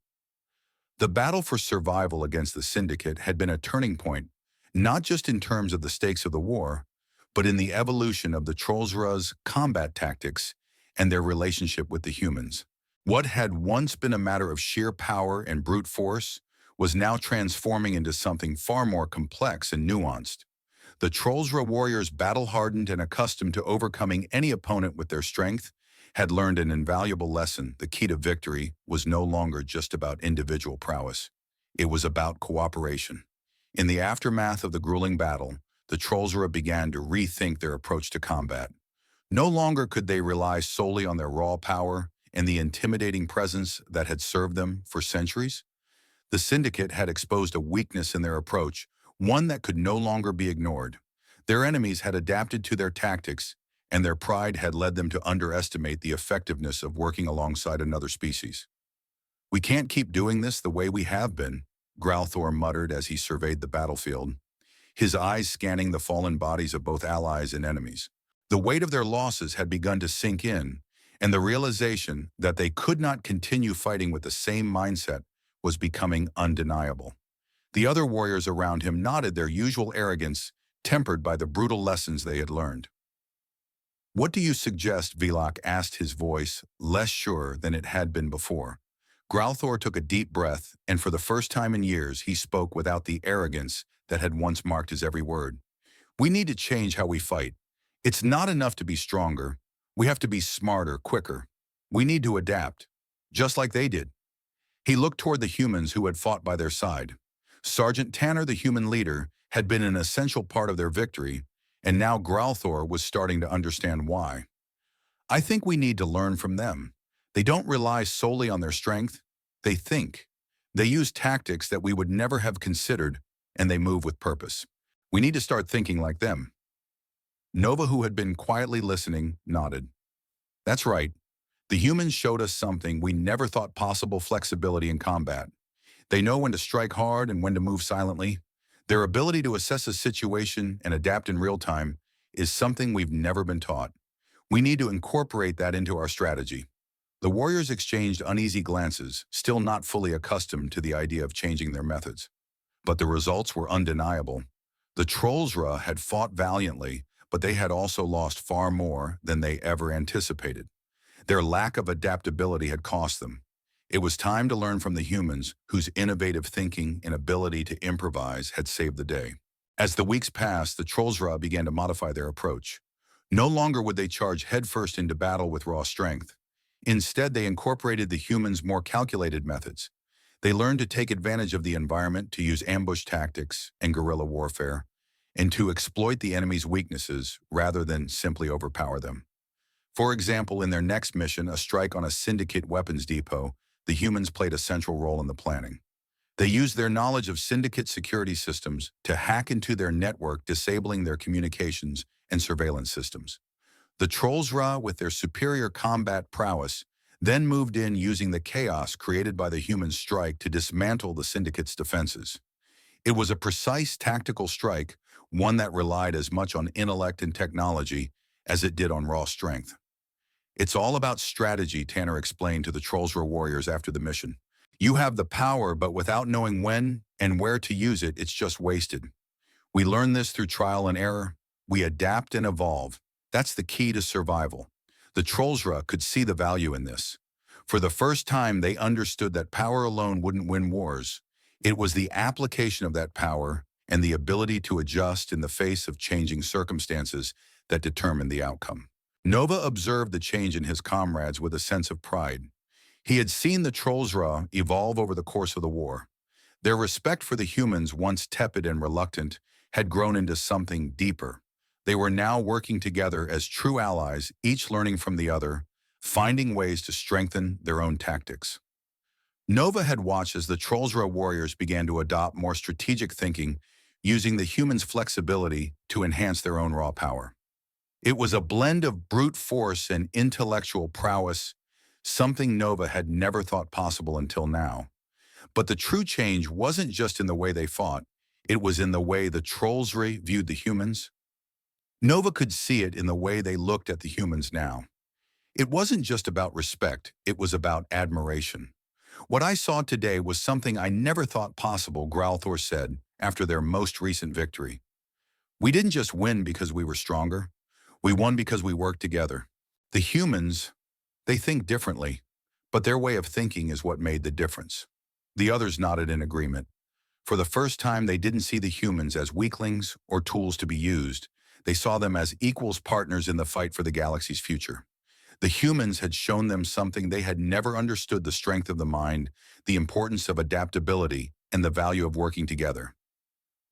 The battle for survival against the Syndicate had been a turning point, not just in terms of the stakes of the war, but in the evolution of the Trollsra's combat tactics and their relationship with the humans. What had once been a matter of sheer power and brute force was now transforming into something far more complex and nuanced. The Trollsra warriors, battle-hardened and accustomed to overcoming any opponent with their strength, had learned an invaluable lesson. The key to victory was no longer just about individual prowess. It was about cooperation. In the aftermath of the grueling battle, the Trollsra began to rethink their approach to combat. No longer could they rely solely on their raw power and the intimidating presence that had served them for centuries. The Syndicate had exposed a weakness in their approach, one that could no longer be ignored. Their enemies had adapted to their tactics, and their pride had led them to underestimate the effectiveness of working alongside another species. "We can't keep doing this the way we have been," Growlthor muttered as he surveyed the battlefield, his eyes scanning the fallen bodies of both allies and enemies. The weight of their losses had begun to sink in, and the realization that they could not continue fighting with the same mindset was becoming undeniable. The other warriors around him nodded, their usual arrogance tempered by the brutal lessons they had learned. "What do you suggest?" Velok asked, his voice less sure than it had been before. Growlthor took a deep breath, and for the first time in years, he spoke without the arrogance that had once marked his every word. "We need to change how we fight. It's not enough to be stronger. We have to be smarter, quicker. We need to adapt, just like they did." He looked toward the humans who had fought by their side. Sergeant Tanner, the human leader, had been an essential part of their victory, and now Growlthor was starting to understand why. "I think we need to learn from them. They don't rely solely on their strength. They think. They use tactics that we would never have considered, and they move with purpose. We need to start thinking like them." Nova, who had been quietly listening, nodded. "That's right. The humans showed us something we never thought possible: flexibility in combat. They know when to strike hard and when to move silently. Their ability to assess a situation and adapt in real time is something we've never been taught. We need to incorporate that into our strategy." The warriors exchanged uneasy glances, still not fully accustomed to the idea of changing their methods. But the results were undeniable. The Trollsra had fought valiantly, but they had also lost far more than they ever anticipated. Their lack of adaptability had cost them. It was time to learn from the humans, whose innovative thinking and ability to improvise had saved the day. As the weeks passed, the Trollsra began to modify their approach. No longer would they charge headfirst into battle with raw strength. Instead, they incorporated the humans' more calculated methods. They learned to take advantage of the environment, to use ambush tactics and guerrilla warfare, and to exploit the enemy's weaknesses rather than simply overpower them. For example, in their next mission, a strike on a Syndicate weapons depot, the humans played a central role in the planning. They used their knowledge of syndicate security systems to hack into their network, disabling their communications and surveillance systems. The Trollsra, with their superior combat prowess, then moved in using the chaos created by the human strike to dismantle the syndicate's defenses. It was a precise tactical strike, one that relied as much on intellect and technology as it did on raw strength. It's all about strategy, Tanner explained to the Trollsra warriors after the mission. You have the power, but without knowing when and where to use it, it's just wasted. We learn this through trial and error. We adapt and evolve. That's the key to survival. The Trollsra could see the value in this. For the first time, they understood that power alone wouldn't win wars. It was the application of that power and the ability to adjust in the face of changing circumstances that determined the outcome. Nova observed the change in his comrades with a sense of pride. He had seen the Trollsra evolve over the course of the war. Their respect for the humans, once tepid and reluctant, had grown into something deeper. They were now working together as true allies, each learning from the other, finding ways to strengthen their own tactics. Nova had watched as the Trollsra warriors began to adopt more strategic thinking, using the humans' flexibility to enhance their own raw power. It was a blend of brute force and intellectual prowess, something Nova had never thought possible until now. But the true change wasn't just in the way they fought, it was in the way the Trollsra viewed the humans. Nova could see it in the way they looked at the humans now. It wasn't just about respect, it was about admiration. What I saw today was something I never thought possible, Growlthor said, after their most recent victory. We didn't just win because we were stronger. We won because we worked together. The humans, they think differently, but their way of thinking is what made the difference. The others nodded in agreement. For the first time, they didn't see the humans as weaklings or tools to be used. They saw them as equals, partners in the fight for the galaxy's future. The humans had shown them something they had never understood: the strength of the mind, the importance of adaptability, and the value of working together.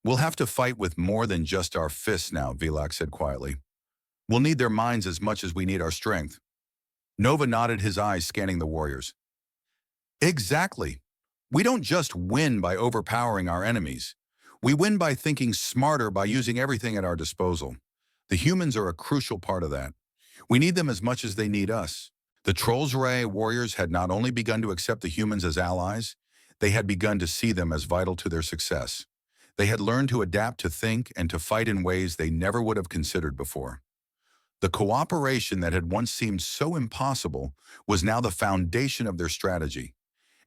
We'll have to fight with more than just our fists now, Vilak said quietly. We'll need their minds as much as we need our strength. Nova nodded, his eyes scanning the warriors. Exactly. We don't just win by overpowering our enemies. We win by thinking smarter, by using everything at our disposal. The humans are a crucial part of that. We need them as much as they need us. The Trollsra warriors had not only begun to accept the humans as allies, they had begun to see them as vital to their success. They had learned to adapt, to think, and to fight in ways they never would have considered before. The cooperation that had once seemed so impossible was now the foundation of their strategy.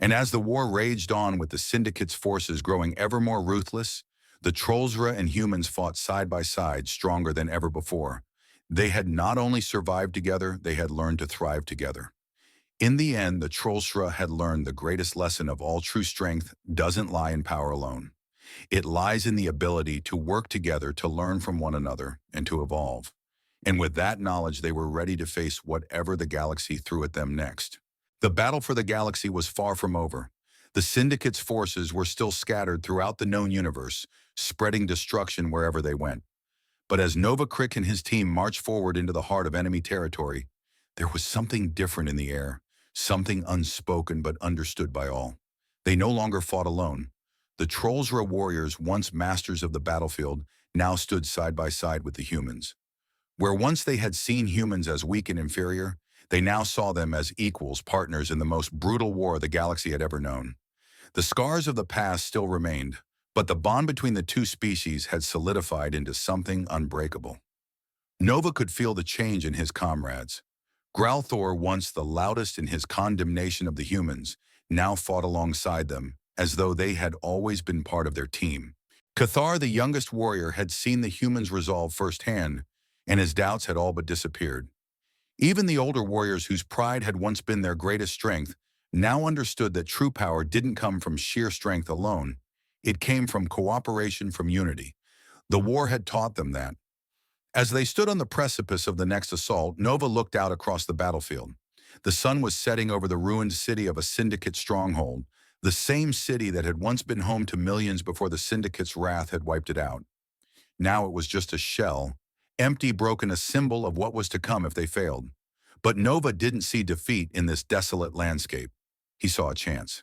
And as the war raged on, with the Syndicate's forces growing ever more ruthless, the Trollsra and humans fought side by side, stronger than ever before. They had not only survived together, they had learned to thrive together. In the end, the Trollsra had learned the greatest lesson of all: true strength doesn't lie in power alone. It lies in the ability to work together, to learn from one another, and to evolve. And with that knowledge, they were ready to face whatever the galaxy threw at them next. The battle for the galaxy was far from over. The Syndicate's forces were still scattered throughout the known universe, spreading destruction wherever they went. But as Nova Crick and his team marched forward into the heart of enemy territory, there was something different in the air, something unspoken but understood by all. They no longer fought alone. The Trollsra warriors, once masters of the battlefield, now stood side by side with the humans. Where once they had seen humans as weak and inferior, they now saw them as equals, partners in the most brutal war the galaxy had ever known. The scars of the past still remained, but the bond between the two species had solidified into something unbreakable. Nova could feel the change in his comrades. Growlthor, once the loudest in his condemnation of the humans, now fought alongside them, as though they had always been part of their team. Cathar, the youngest warrior, had seen the humans' resolve firsthand, and his doubts had all but disappeared. Even the older warriors, whose pride had once been their greatest strength, now understood that true power didn't come from sheer strength alone. It came from cooperation, from unity. The war had taught them that. As they stood on the precipice of the next assault, Nova looked out across the battlefield. The sun was setting over the ruined city of a Syndicate stronghold, the same city that had once been home to millions before the Syndicate's wrath had wiped it out. Now it was just a shell, empty, broken, a symbol of what was to come if they failed. But Nova didn't see defeat in this desolate landscape. He saw a chance.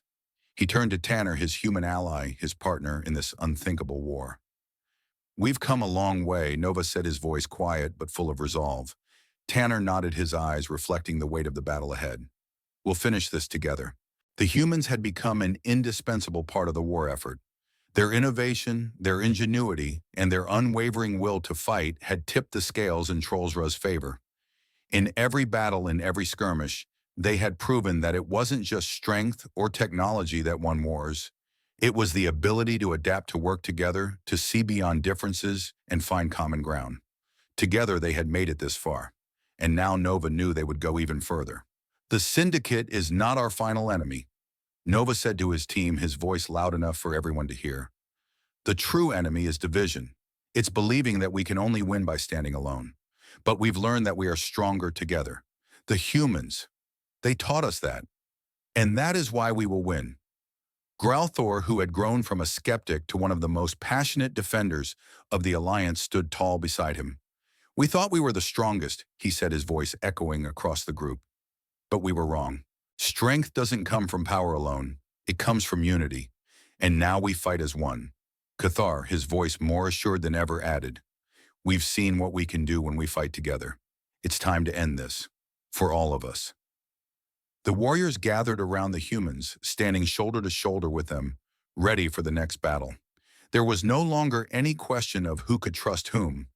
He turned to Tanner, his human ally, his partner in this unthinkable war. "We've come a long way," Nova said, his voice quiet but full of resolve. Tanner nodded, his eyes reflecting the weight of the battle ahead. "We'll finish this together." The humans had become an indispensable part of the war effort. Their innovation, their ingenuity, and their unwavering will to fight had tipped the scales in Trollsra's favor. In every battle, in every skirmish, they had proven that it wasn't just strength or technology that won wars. It was the ability to adapt, to work together, to see beyond differences, and find common ground. Together they had made it this far, and now Nova knew they would go even further. "The Syndicate is not our final enemy," Nova said to his team, his voice loud enough for everyone to hear. "The true enemy is division. It's believing that we can only win by standing alone. But we've learned that we are stronger together. The humans, they taught us that. And that is why we will win." Growlthor, who had grown from a skeptic to one of the most passionate defenders of the Alliance, stood tall beside him. "We thought we were the strongest," he said, his voice echoing across the group. "But we were wrong. Strength doesn't come from power alone. It comes from unity. And now we fight as one." Cathar, his voice more assured than ever, added, "We've seen what we can do when we fight together. It's time to end this. For all of us." The warriors gathered around the humans, standing shoulder to shoulder with them, ready for the next battle. There was no longer any question of who could trust whom.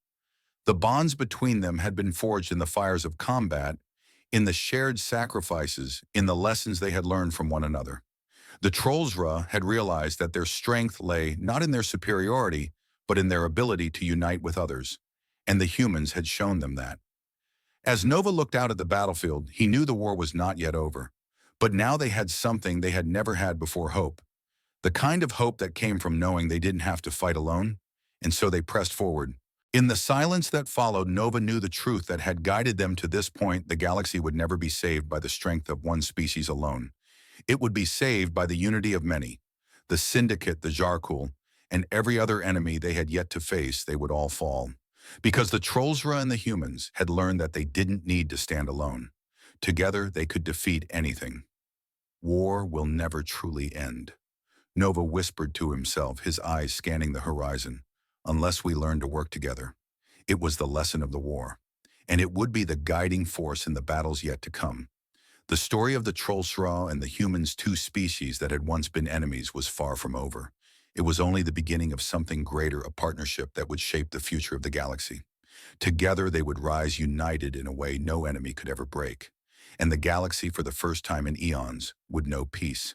The bonds between them had been forged in the fires of combat, in the shared sacrifices, in the lessons they had learned from one another. The Trollsra had realized that their strength lay not in their superiority, but in their ability to unite with others, and the humans had shown them that. As Nova looked out at the battlefield, he knew the war was not yet over. But now they had something they had never had before: hope. The kind of hope that came from knowing they didn't have to fight alone, and so they pressed forward. In the silence that followed, Nova knew the truth that had guided them to this point: the galaxy would never be saved by the strength of one species alone. It would be saved by the unity of many. The Syndicate, the Jarkul, and every other enemy they had yet to face, they would all fall. Because the Trollsra and the humans had learned that they didn't need to stand alone. Together they could defeat anything. "War will never truly end," Nova whispered to himself, his eyes scanning the horizon. "Unless we learn to work together." It was the lesson of the war, and it would be the guiding force in the battles yet to come. The story of the Trollsra and the humans, two species that had once been enemies, was far from over. It was only the beginning of something greater, a partnership that would shape the future of the galaxy. Together they would rise, united in a way no enemy could ever break. And the galaxy, for the first time in eons, would know peace.